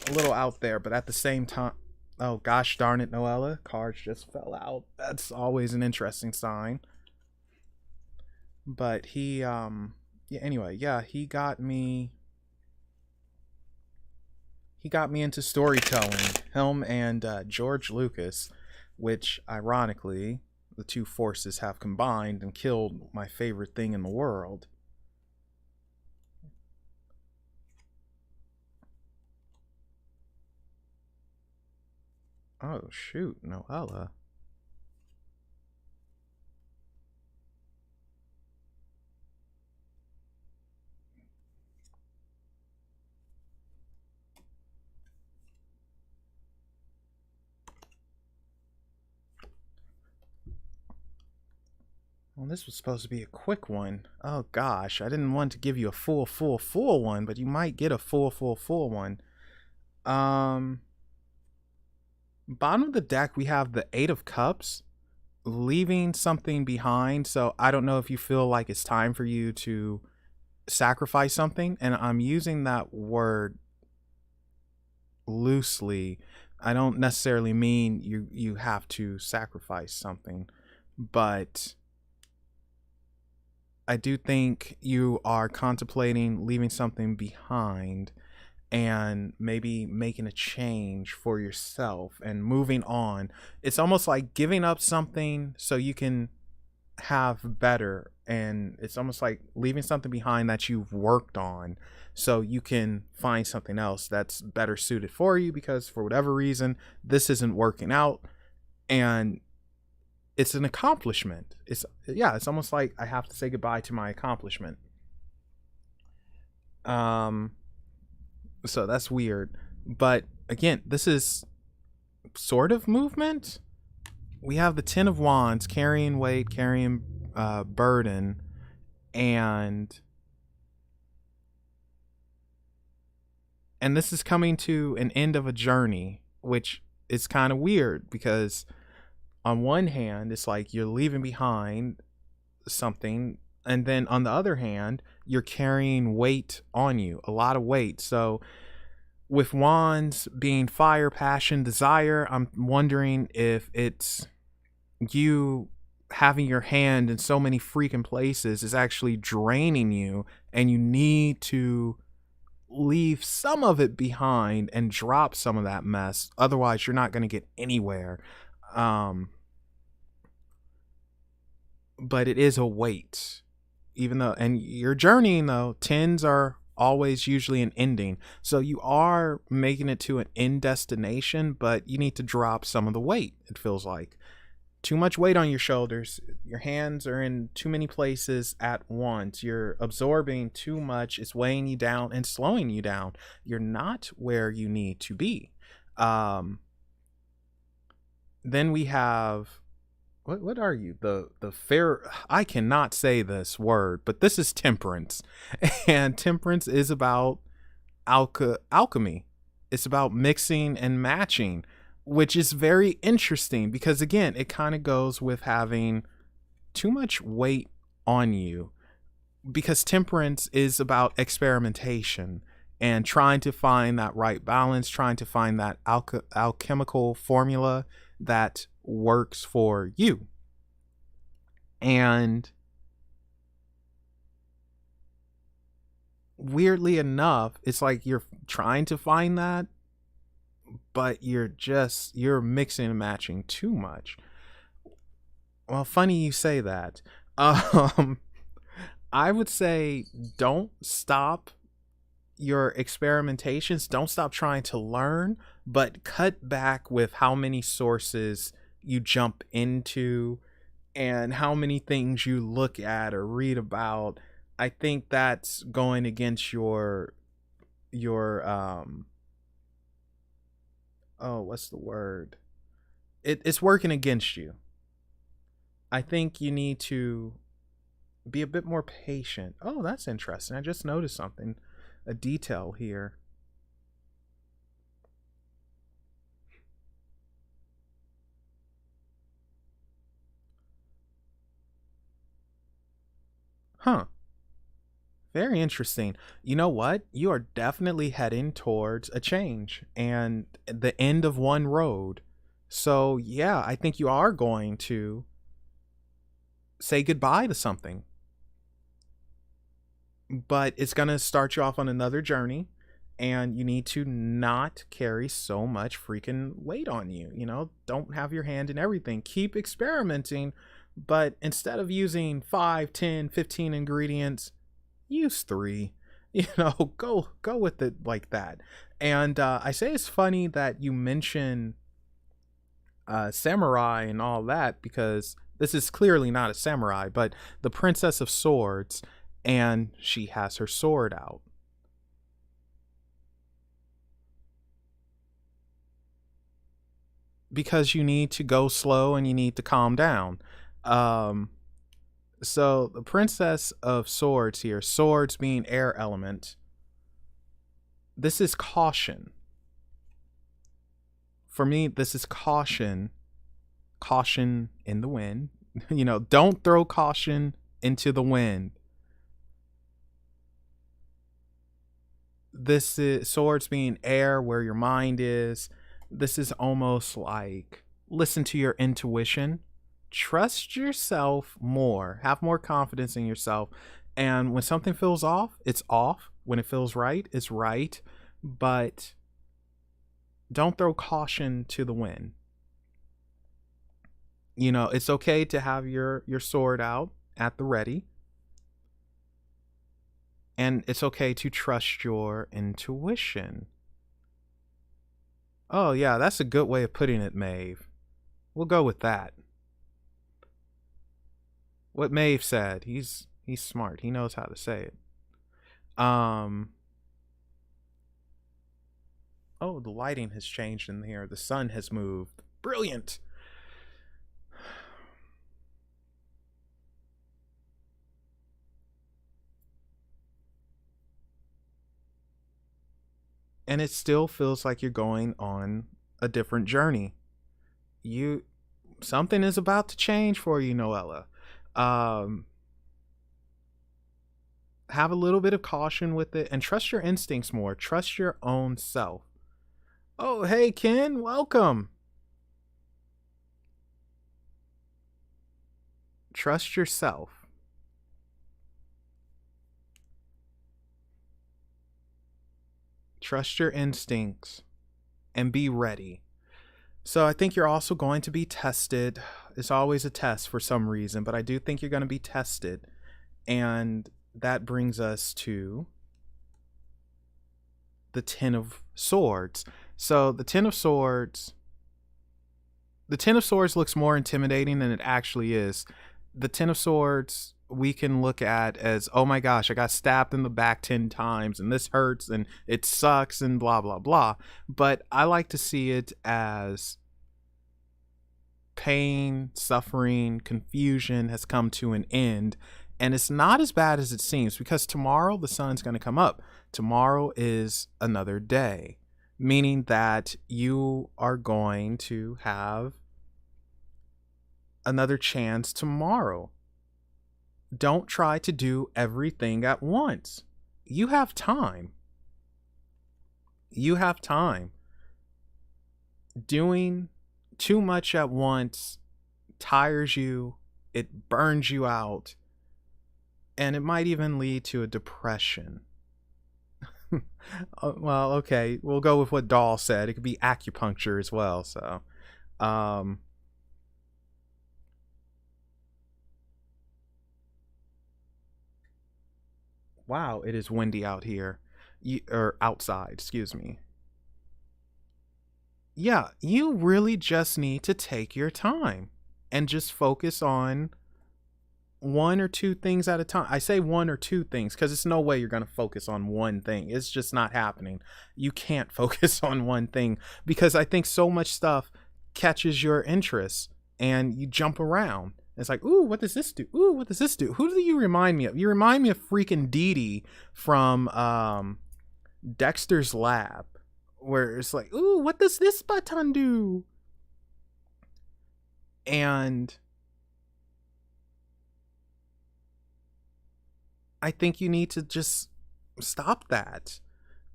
a little out there, but at the same time, oh gosh darn it, Noella, cards just fell out. That's always an interesting sign. But yeah, anyway, yeah, he got me into storytelling. Him and George Lucas, which ironically the two forces have combined and killed my favorite thing in the world. Oh shoot, Noella. Well, this was supposed to be a quick one. Oh gosh, I didn't want to give you a full one, but you might get a full one. Um, Bottom of the deck, we have the Eight of Cups, leaving something behind. So I don't know if you feel like it's time for you to sacrifice something, and I'm using that word loosely. I don't necessarily mean you have to sacrifice something, but I do think you are contemplating leaving something behind and maybe making a change for yourself and moving on. It's almost like giving up something so you can have better, and it's almost like leaving something behind that you've worked on so you can find something else that's better suited for you, because for whatever reason this isn't working out, and it's an accomplishment. It's almost like I have to say goodbye to my accomplishment. So that's weird, but again, this is sort of movement. We have the Ten of Wands, carrying weight, carrying burden, and this is coming to an end of a journey, which it's kind of weird because on one hand, it's like you're leaving behind something, and then on the other hand, you're carrying weight on you, a lot of weight. So with wands being fire, passion, desire, I'm wondering if it's you having your hand in so many freaking places is actually draining you, and you need to leave some of it behind and drop some of that mess. Otherwise, you're not going to get anywhere. Um, but it is a weight, even though, and you're journeying though, tens are always usually an ending. So you are making it to an end destination, but you need to drop some of the weight, it feels like. Too much weight on your shoulders. Your hands are in too many places at once. You're absorbing too much. It's weighing you down and slowing you down. You're not where you need to be. Then we have, what are you? The fair, I cannot say this word, but this is temperance. And temperance is about alchemy. It's about mixing and matching, which is very interesting because, again, it kind of goes with having too much weight on you, because temperance is about experimentation and trying to find that right balance, trying to find that alchemical formula that works for you. And weirdly enough, it's like you're trying to find that, but you're mixing and matching too much. Well, funny you say that. I would say don't stop your experimentations. Don't stop trying to learn, but cut back with how many sources you jump into and how many things you look at or read about. I think that's going against your oh, what's the word? It's working against you. I think you need to be a bit more patient. Oh, that's interesting. I just noticed something, a detail here. Huh. Very interesting. You know what? You are definitely heading towards a change and the end of one road. So, yeah, I think you are going to say goodbye to something, but it's going to start you off on another journey, and you need to not carry so much freaking weight on you. Don't have your hand in everything. Keep experimenting, but instead of using 5, 10, 15 ingredients, use 3. Go with it like that. And I say it's funny that you mention samurai and all that, because this is clearly not a samurai, but the Princess of Swords, and she has her sword out. Because you need to go slow and you need to calm down. So the Princess of Swords here, swords being air element, this is caution. For me, this is caution. Caution in the wind. Don't throw caution into the wind. This is swords being air, where your mind is. This is almost like listen to your intuition. Trust yourself more. Have more confidence in yourself. And when something feels off, it's off. When it feels right, it's right. But don't throw caution to the wind. It's okay to have your sword out at the ready. And it's okay to trust your intuition. Oh, yeah, that's a good way of putting it, Maeve. We'll go with that. What Maeve said. He's smart. He knows how to say it. Oh, the lighting has changed in here. The sun has moved. Brilliant. And it still feels like you're going on a different journey. You Something is about to change for you, Noella. Um, have a little bit of caution with it and trust your instincts more. Trust your own self. Oh, hey, Ken, welcome. Trust yourself. Trust your instincts and be ready. So I think you're also going to be tested. It's always a test for some reason, but I do think you're going to be tested. And that brings us to the Ten of Swords. So the Ten of Swords looks more intimidating than it actually is. The Ten of Swords we can look at as, oh my gosh, I got stabbed in the back 10 times and this hurts and it sucks and blah, blah, blah. But I like to see it as pain, suffering, confusion has come to an end. And it's not as bad as it seems, because tomorrow the sun's going to come up. Tomorrow is another day, meaning that you are going to have another chance tomorrow. Don't try to do everything at once. You have time. You have time. Doing too much at once tires you, it burns you out, and it might even lead to a depression. Well, okay, we'll go with what Dahl said. It could be acupuncture as well. So, wow, it is windy out here, or outside, excuse me. Yeah, you really just need to take your time and just focus on one or two things at a time. I say one or two things because it's no way you're going to focus on one thing. It's just not happening. You can't focus on one thing because I think so much stuff catches your interest and you jump around. It's like, ooh, what does this do? Ooh, what does this do? Who do you remind me of? You remind me of freaking Dee Dee from Dexter's Lab, where it's like, ooh, what does this button do? And I think you need to just stop that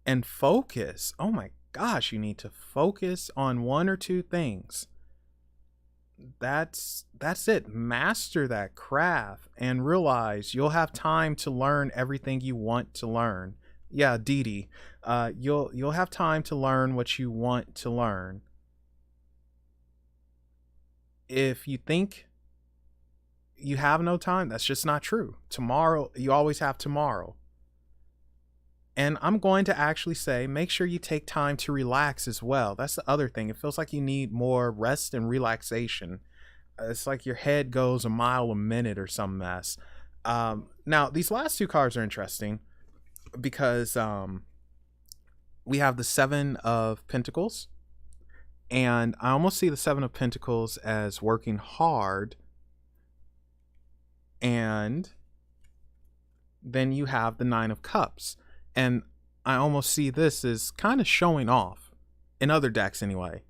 and focus. Oh my gosh, you need to focus on one or two things. That's it. Master that craft and realize you'll have time to learn everything you want to learn. Yeah, Dee Dee. You'll have time to learn what you want to learn. If you think you have no time, that's just not true. Tomorrow, you always have tomorrow. And I'm going to actually say, make sure you take time to relax as well. That's the other thing. It feels like you need more rest and relaxation. It's like your head goes a mile a minute or some mess. Now, these last two cards are interesting because we have the Seven of Pentacles. And I almost see the Seven of Pentacles as working hard. And then you have the Nine of Cups. And I almost see this as kind of showing off in other decks anyway.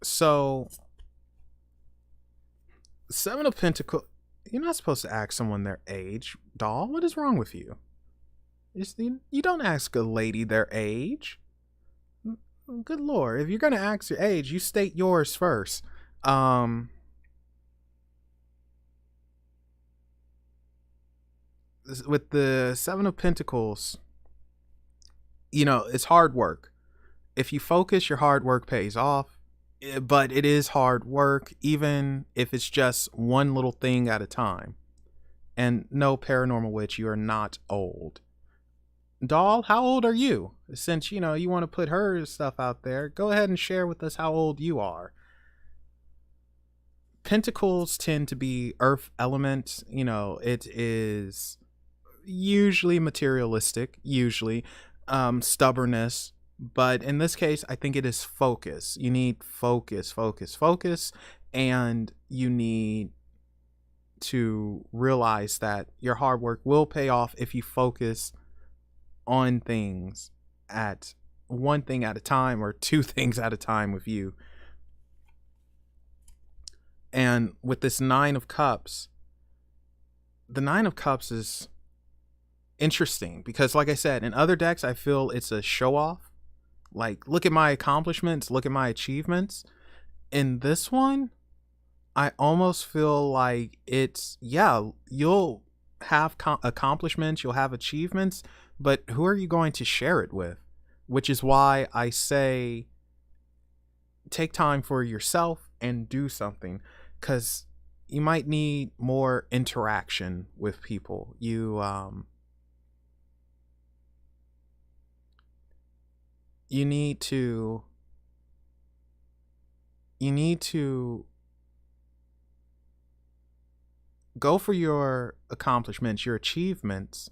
So, Seven of Pentacles, you're not supposed to ask someone their age. Doll, what is wrong with you? You don't ask a lady their age. Good Lord, if you're going to ask your age, you state yours first. With the Seven of Pentacles, it's hard work. If you focus, your hard work pays off. But it is hard work, even if it's just one little thing at a time. And no, Paranormal Witch, you are not old. Doll, how old are you? Since, you want to put her stuff out there, go ahead and share with us how old you are. Pentacles tend to be earth element. It is usually materialistic, stubbornness. But in this case, I think it is focus. You need focus. And you need to realize that your hard work will pay off if you focus on things at one thing at a time or two things at a time with you. And with this Nine of Cups, the Nine of Cups is interesting because, like I said, in other decks, I feel it's a show off. Like, look at my accomplishments, look at my achievements. In this one, I almost feel like it's, yeah, you'll have accomplishments, you'll have achievements, but who are you going to share it with? Which is why I say take time for yourself and do something, because you might need more interaction with people. You need to go for your accomplishments, your achievements,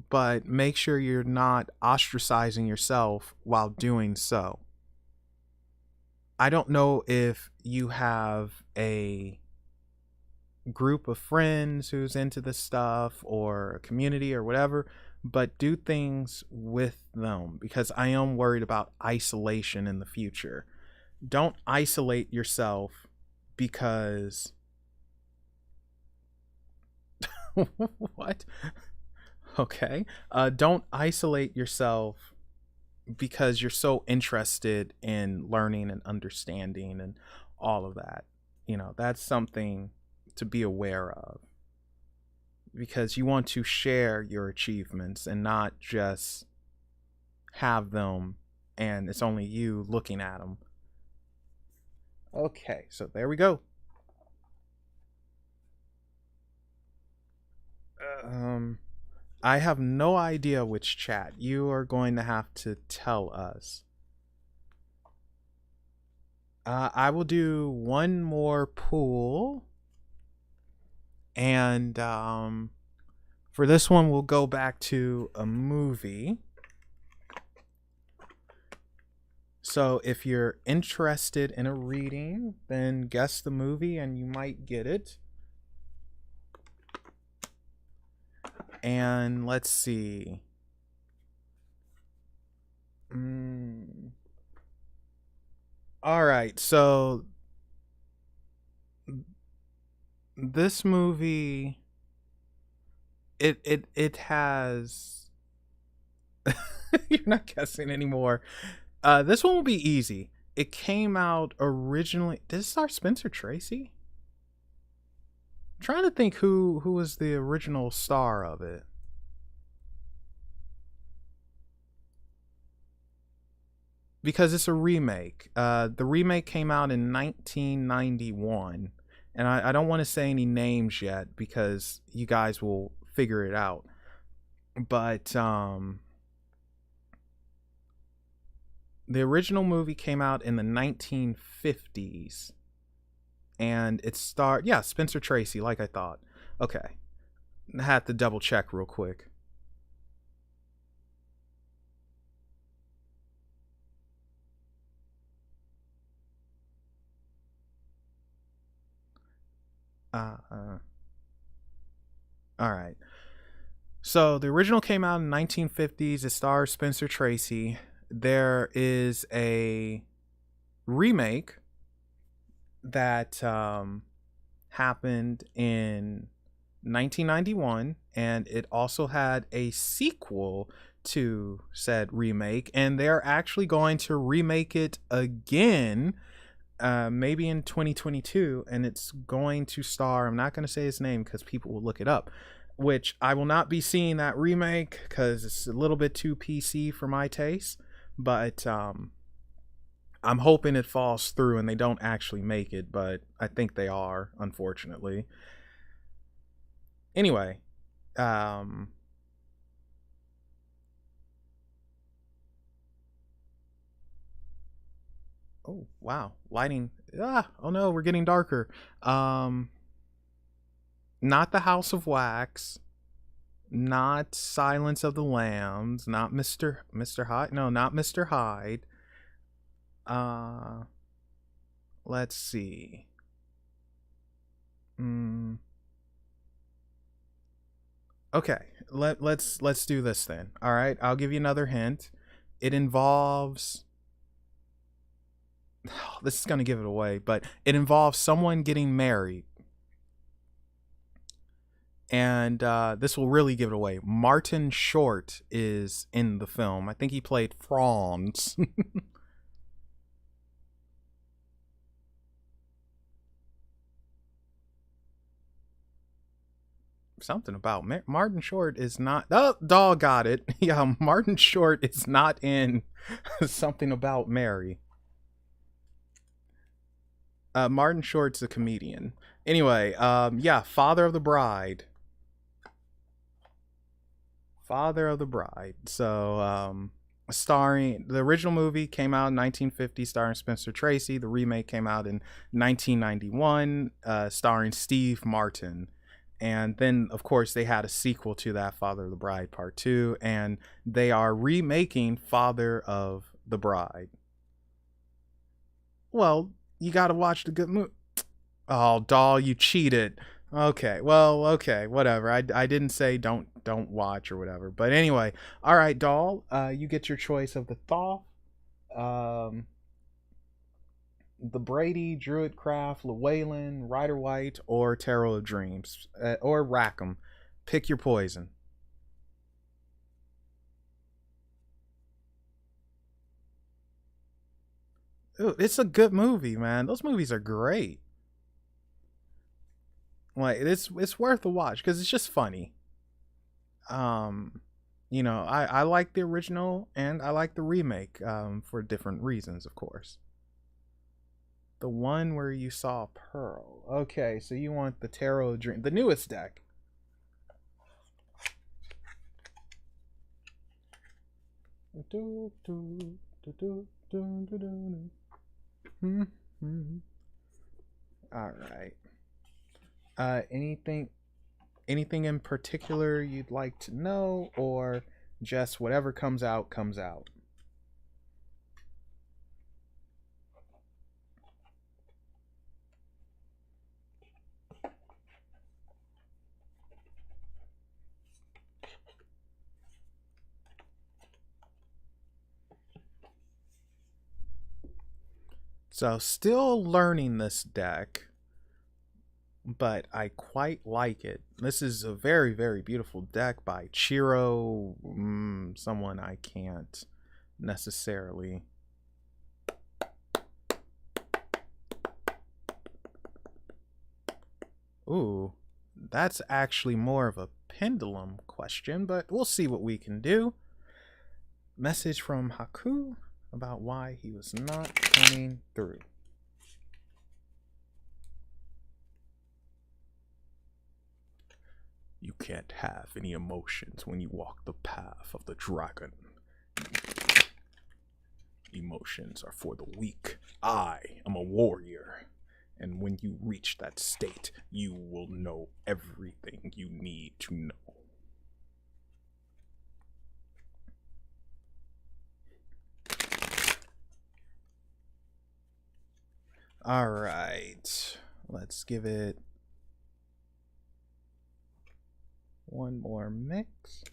but make sure you're not ostracizing yourself while doing so. I don't know if you have a group of friends who's into this stuff or a community or whatever, but do things with them, because I am worried about isolation in the future. Don't isolate yourself because what? Okay. Don't isolate yourself because you're so interested in learning and understanding and all of that. That's something to be aware of, because you want to share your achievements and not just have them and it's only you looking at them. Okay, so there we go. I have no idea which chat. You are going to have to tell us. I will do one more pool. And for this one, we'll go back to a movie. So if you're interested in a reading, then guess the movie and you might get it. And let's see. All right, so this movie, it has. You're not guessing anymore. This one will be easy. It came out originally. Did it star Spencer Tracy? I'm trying to think who was the original star of it. Because it's a remake. The remake came out in 1991. And I don't want to say any names yet because you guys will figure it out. But the original movie came out in the 1950s. And it starred, yeah, Spencer Tracy, like I thought. Okay. I had to double check real quick. All right. So the original came out in 1950s. It stars Spencer Tracy. There is a remake that happened in 1991, and it also had a sequel to said remake, and they're actually going to remake it again, maybe in 2022, and it's going to star, I'm not going to say his name because people will look it up, which I will not be seeing that remake because it's a little bit too PC for my taste, but I'm hoping it falls through and they don't actually make it, but I think they are, unfortunately. Anyway, oh wow, lighting. Oh no, we're getting darker. Not the House of Wax, not Silence of the Lambs, not Mr. Hyde. No, not Mr. Hyde. Let's see. Okay, let's do this then. All right, I'll give you another hint. It involves, this is going to give it away, but it involves someone getting married. And this will really give it away. Martin Short is in the film. I think he played Franz. Something about Martin Short is not. Oh, dog got it. Yeah, Martin Short is not in Something About Mary. Martin Short's a comedian. Anyway, yeah, Father of the Bride. Father of the Bride. So, starring, the original movie came out in 1950, starring Spencer Tracy. The remake came out in 1991, starring Steve Martin. And then, of course, they had a sequel to that, Father of the Bride Part 2, and they are remaking Father of the Bride. Well, you gotta watch the good movie. Oh, doll, you cheated. Okay, well, okay, whatever. I didn't say don't watch or whatever. But anyway, all right, doll, you get your choice of the Thoth, the Brady, Druidcraft, Llewellyn, Rider White, or Tarot of Dreams, or Rackham. Pick your poison. Ooh, it's a good movie, man. Those movies are great. Like it's worth a watch because it's just funny. Um, I like the original and I like the remake for different reasons, of course. The one where you saw Pearl. Okay, so you want the Tarot Dream, the newest deck. All right. Anything in particular you'd like to know, or just whatever comes out comes out? So still learning this deck, but I quite like it. This is a very, very beautiful deck by Chiro, someone I can't necessarily. Ooh, that's actually more of a pendulum question, but we'll see what we can do. Message from Haku about why he was not coming through. You can't have any emotions when you walk the path of the dragon. Emotions are for the weak. I am a warrior. And when you reach that state, you will know everything you need to know. All right. Let's give it one more mix.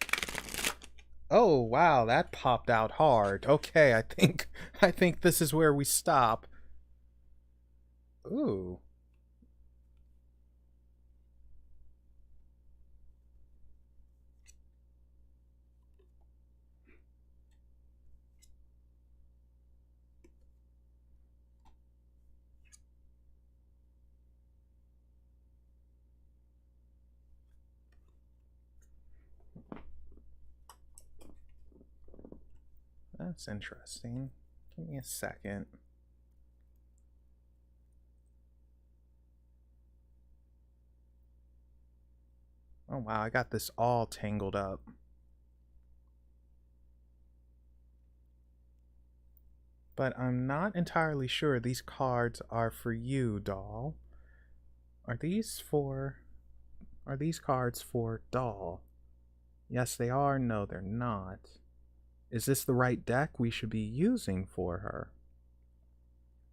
Oh, wow, that popped out hard. Okay, I think this is where we stop. Ooh. That's interesting. Give me a second. Oh wow, I got this all tangled up. But I'm not entirely sure these cards are for you, doll. Are these cards for doll? Yes, they are. No, they're not. Is this the right deck we should be using for her?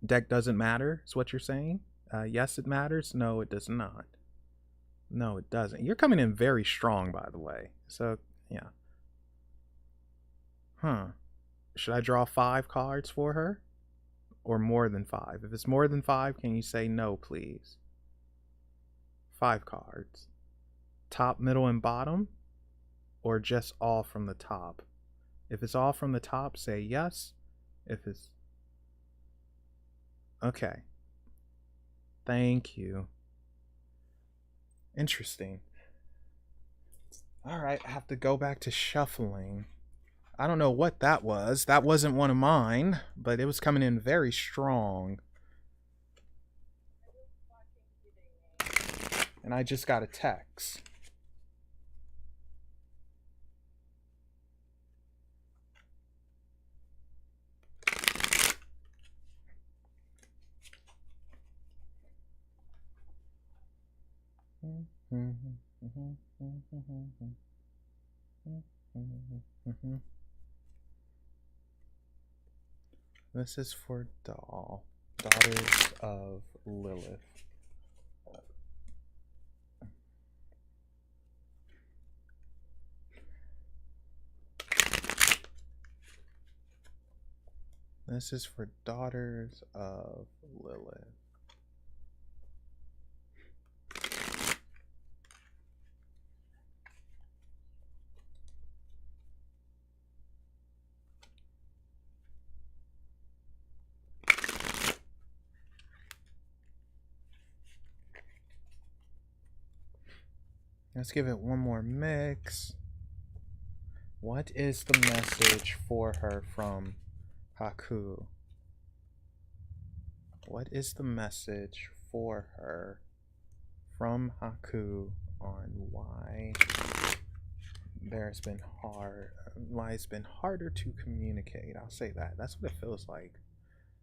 Deck doesn't matter, is what you're saying? Yes, it matters. No, it does not. No, it doesn't. You're coming in very strong, by the way. So, yeah. Huh. Should I draw 5 cards for her? Or more than 5? If it's more than 5, can you say no, please? 5 cards. Top, middle, and bottom? Or just all from the top? If it's all from the top, say yes. If it's... Okay. Thank you. Interesting. Alright, I have to go back to shuffling. I don't know what that was. That wasn't one of mine, but it was coming in very strong. And I just got a text. This is for Daughters of Lilith. This is for Daughters of Lilith. Let's give it one more mix. What is the message for her from Haku? What is the message for her from Haku on why it's been harder to communicate? I'll say that. That's what it feels like.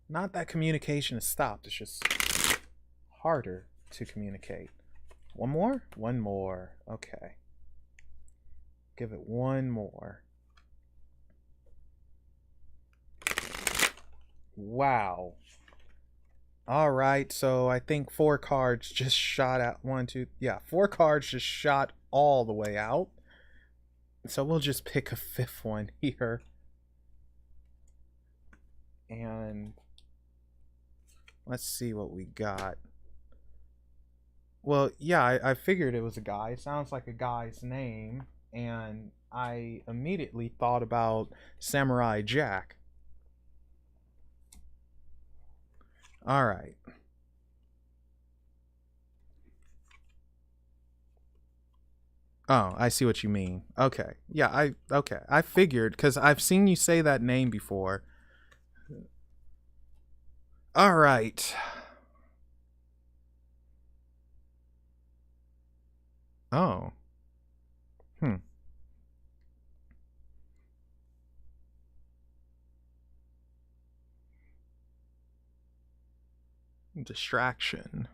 Not that communication is stopped, it's just harder to communicate. One more? One more. Okay. Give it one more. Wow. All right, so I think 4 cards just shot out. 4 cards just shot all the way out. So we'll just pick a 5th one here. And let's see what we got. Well, yeah, I figured it was a guy. It sounds like a guy's name. And I immediately thought about Samurai Jack. All right. Oh, I see what you mean. Okay. Yeah, I figured because I've seen you say that name before. All right. Oh. Distraction.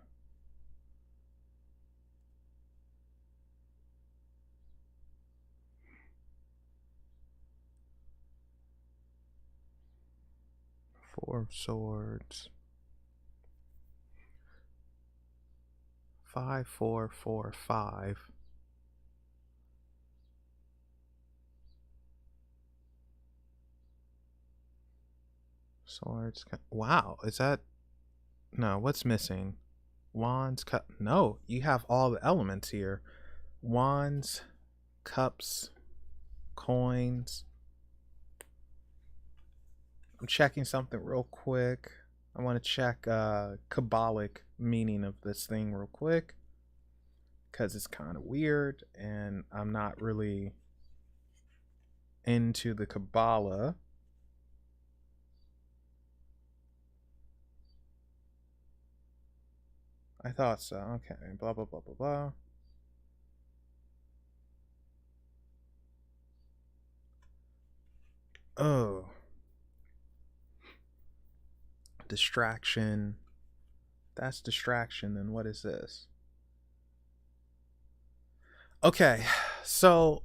Four of Swords. 5, 4, 4, 5. Swords. Wow, is that... No, what's missing? Wands, cup. No, you have all the elements here. Wands, cups, coins. I'm checking something real quick. I want to check Kabbalic meaning of this thing real quick, because it's kind of weird and I'm not really into the Kabbalah. I thought so. Okay, blah, blah, blah, blah, blah. Oh. Distraction. That's distraction. Then what is this? Okay, so...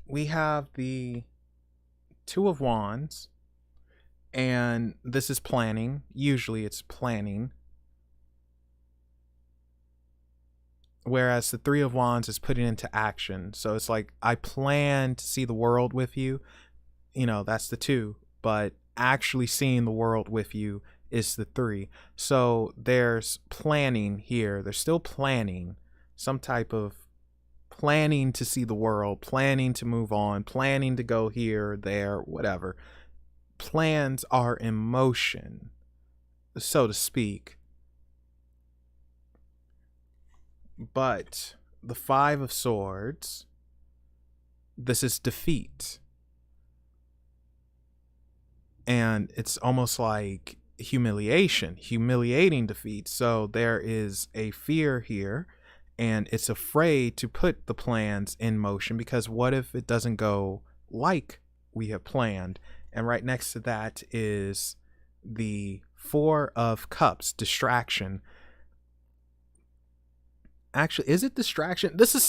we have the Two of Wands. And this is planning. Usually it's planning. whereas the Three of Wands is putting into action. So it's like, I plan to see the world with you, that's the 2, but actually seeing the world with you is the 3. So there's planning here. There's still planning, some type of planning to see the world, planning to move on, planning to go here, there, whatever. Plans are in motion, so to speak. But the 5 of Swords, this is defeat. And it's almost like humiliating defeat. So there is a fear here, and it's afraid to put the plans in motion, because what if it doesn't go like we have planned? And right next to that is the 4 of Cups, distraction. Actually, is it distraction? This is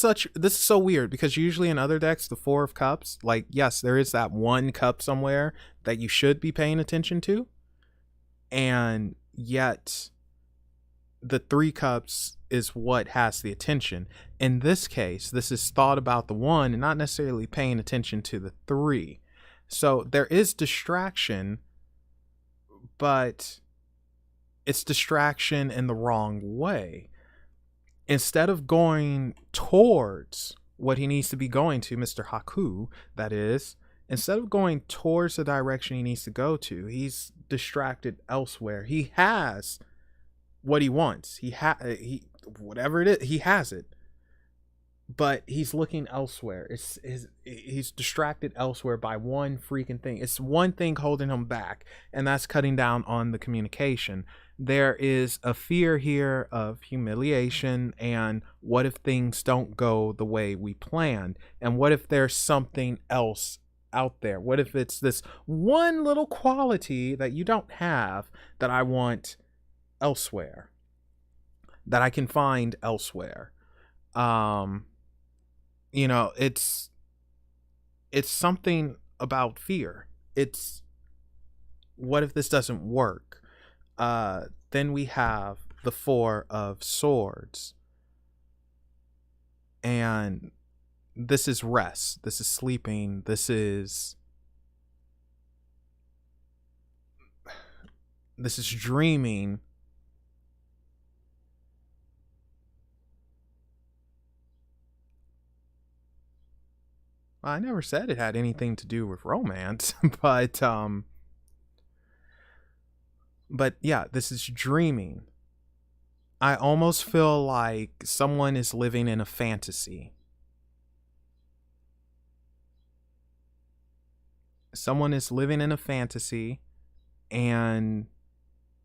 so weird, because usually in other decks, the 4 of Cups, like, yes, there is that one cup somewhere that you should be paying attention to, and yet the 3 cups is what has the attention. In this case, this is thought about the 1 and not necessarily paying attention to the 3. So there is distraction, but it's distraction in the wrong way. Instead of going towards what he needs to be going to, Mr. Haku, that is, instead of going towards the direction he needs to go to, he's distracted elsewhere. He has what he wants. He whatever it is, he has it. But he's looking elsewhere. He's distracted elsewhere by one freaking thing. It's one thing holding him back, and that's cutting down on the communication. There is a fear here of humiliation, and what if things don't go the way we planned? And what if there's something else out there? What if it's this one little quality that you don't have that I want elsewhere, that I can find elsewhere? It's something about fear. It's, what if this doesn't work? Then we have the 4 of Swords, and this is rest, this is sleeping, this is dreaming. I never said it had anything to do with romance, but yeah, this is dreaming. I almost feel like someone is living in a fantasy. Someone is living in a fantasy, and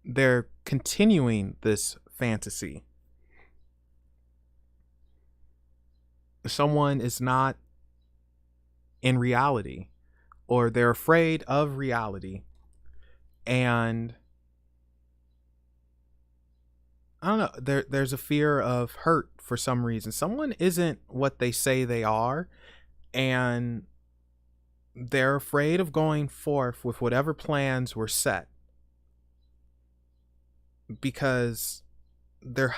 they're continuing this fantasy. Someone is not in reality, or they're afraid of reality, and I don't know, there's a fear of hurt for some reason. Someone isn't what they say they are, and they're afraid of going forth with whatever plans were set, because they're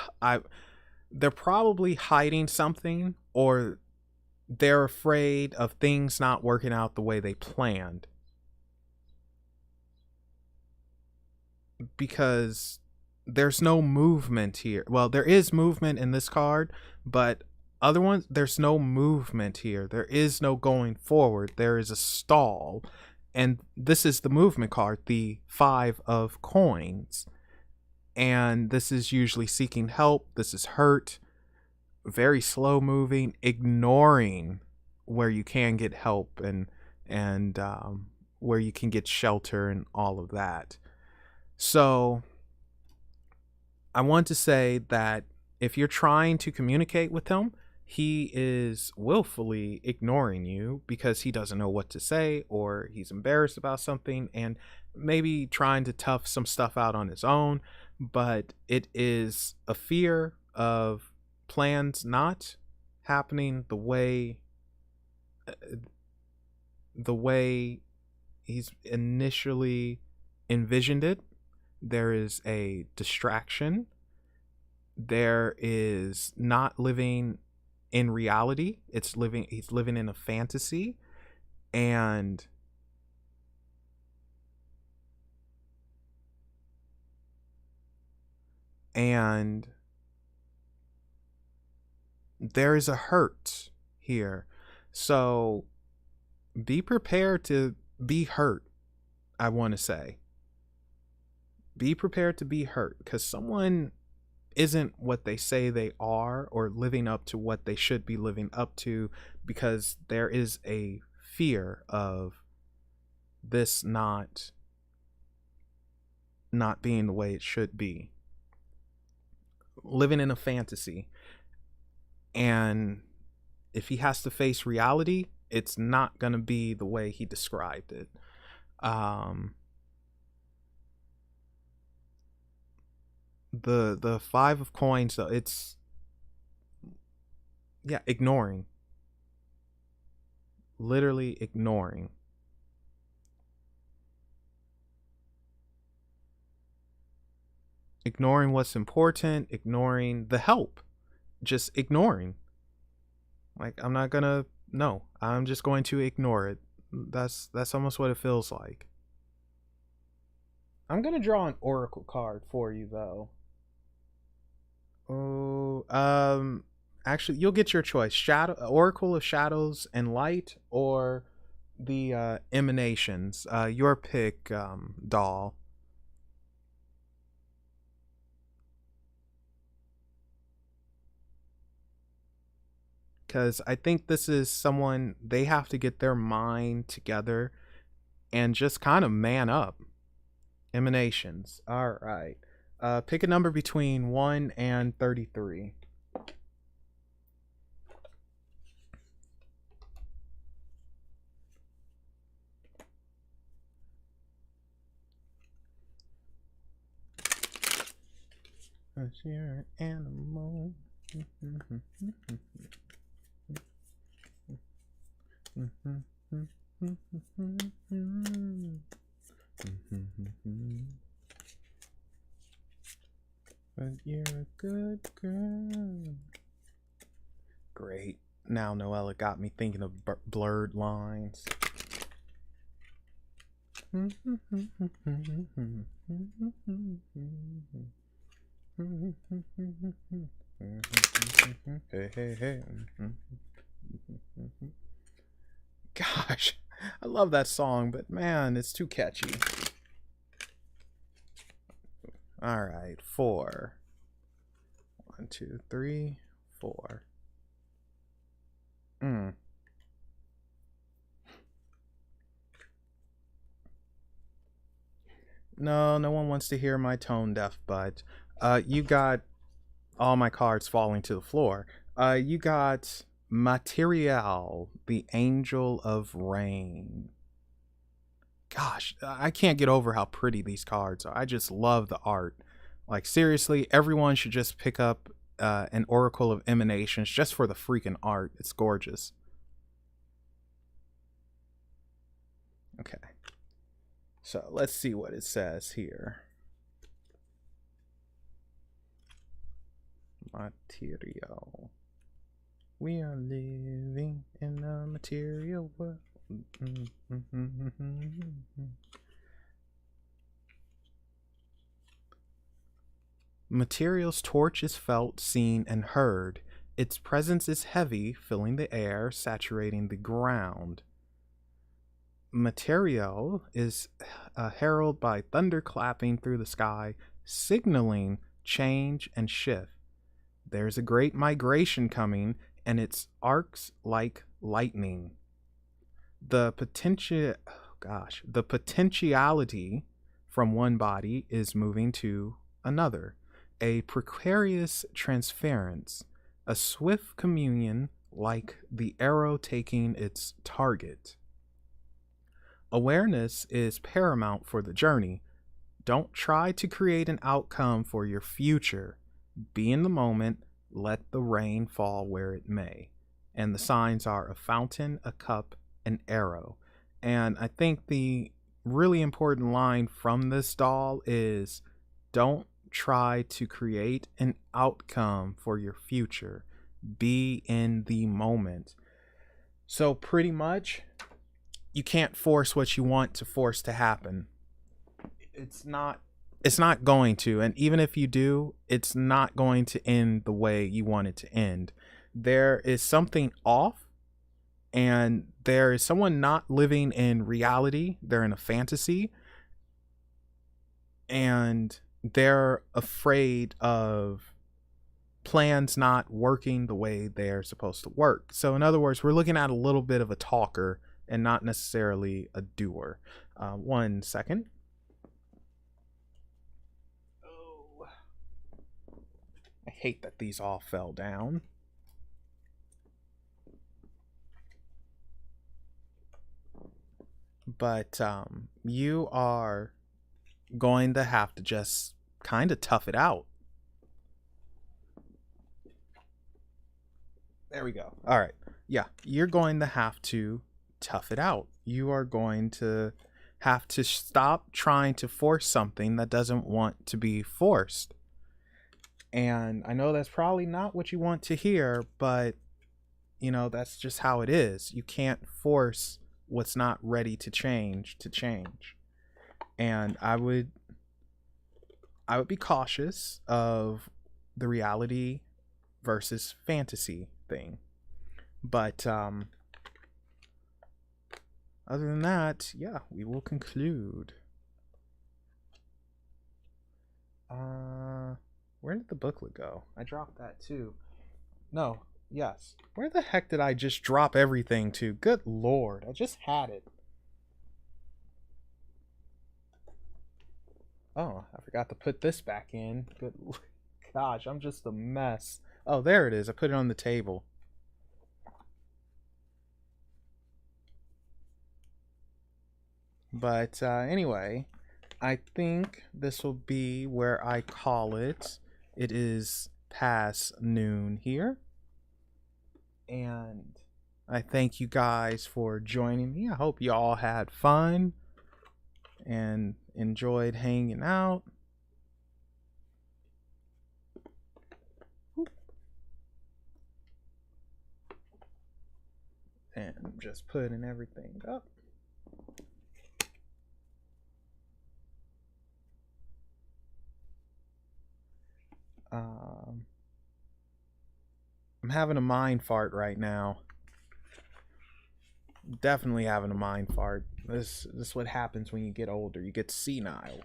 probably hiding something, or they're afraid of things not working out the way they planned, because there's no movement here. Well, there is movement in this card, but other ones, there's no movement here. There is no going forward. There is a stall. And this is the movement card, the 5 of Coins. And this is usually seeking help. This is hurt, very slow moving, ignoring where you can get help, and where you can get shelter and all of that. So I want to say that if you're trying to communicate with him, he is willfully ignoring you because he doesn't know what to say, or he's embarrassed about something, and maybe trying to tough some stuff out on his own. But it is a fear of plans not happening the way he's initially envisioned it. There is a distraction, there is not living in reality. He's living in a fantasy, and and there is a hurt here. So be prepared to be hurt. I want to say, be prepared to be hurt, because someone isn't what they say they are, or living up to what they should be living up to, because there is a fear of this not being the way it should be, living in a fantasy. And if he has to face reality, it's not going to be the way he described it. The five of coins, though, it's, yeah, ignoring, literally ignoring. Ignoring what's important, ignoring the help, just ignoring. Like, I'm not gonna, no, I'm just going to ignore it. That's almost what it feels like. I'm gonna draw an oracle card for you, though. Oh, actually, you'll get your choice: Shadow, Oracle of Shadows and Light, or the Emanations. Your pick, doll. Because I think this is someone, they have to get their mind together and just kind of man up. Emanations. All right. Pick a number between 1 and 33. You're an animal. But you're a good girl. Great. Now Noella got me thinking of blurred lines. Hey, hey, hey. Gosh, I love that song, but man, it's too catchy. All right, 4. 1, 2, 3, 4. No, no one wants to hear my tone deaf, but you got all my cards falling to the floor. You got Material, the Angel of Rain. Gosh, I can't get over how pretty these cards are. I just love the art. Like, seriously, everyone should just pick up an Oracle of Emanations just for the freaking art. It's gorgeous. Okay. So let's see what it says here. Material. We are living in a material world. Material's torch is felt, seen, and heard. Its presence is heavy, filling the air, saturating the ground. Material is heralded by thunder clapping through the sky, signaling change and shift. There's a great migration coming, and its arcs like lightning. The potentiality from one body is moving to another. A precarious transference, a swift communion like the arrow taking its target. Awareness is paramount for the journey. Don't try to create an outcome for your future. Be in the moment, let the rain fall where it may. And the signs are a fountain, a cup, an arrow. And I think the really important line from this doll is, don't try to create an outcome for your future. Be in the moment. So pretty much, you can't force what you want to force to happen. It's not going to, and even if you do, it's not going to end the way you want it to end. There is something off, and there is someone not living in reality. They're in a fantasy, and they're afraid of plans not working the way they're supposed to work. So in other words, we're looking at a little bit of a talker and not necessarily a doer. 1 second. Oh, I hate that these all fell down. But you are going to have to just kind of tough it out. There we go. All right. Yeah, you're going to have to tough it out. You are going to have to stop trying to force something that doesn't want to be forced. And I know that's probably not what you want to hear, but that's just how it is. You can't force what's not ready to change. And I would be cautious of the reality versus fantasy thing. But other than that, yeah, we will conclude. Where did the booklet go? I dropped that too. No, yes. Where the heck did I just drop everything to? Good lord, I just had it. Oh, I forgot to put this back in. Good gosh, I'm just a mess. Oh, there it is. I put it on the table. But anyway, I think this will be where I call it. It is past noon here. And I thank you guys for joining me. I hope you all had fun and enjoyed hanging out. And just putting everything up. I'm having a mind fart right now. Definitely having a mind fart. This is what happens when you get older. You get senile.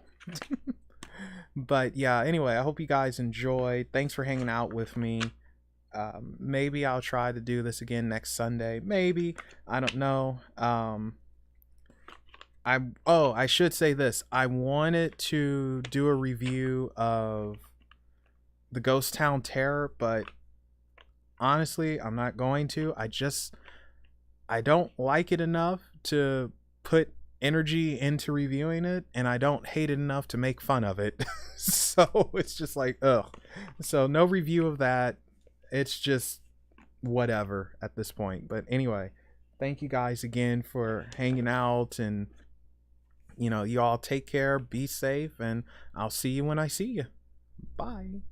But yeah, anyway, I hope you guys enjoyed. Thanks for hanging out with me. Maybe I'll try to do this again next Sunday. Maybe. I don't know. I should say this. I wanted to do a review of the Ghost Town Terror, but honestly, I'm not going to. I don't like it enough to put energy into reviewing it, and I don't hate it enough to make fun of it. So it's just like, ugh. So no review of that. It's just whatever at this point. But anyway, thank you guys again for hanging out, and you all take care, be safe, and I'll see you when I see you. Bye.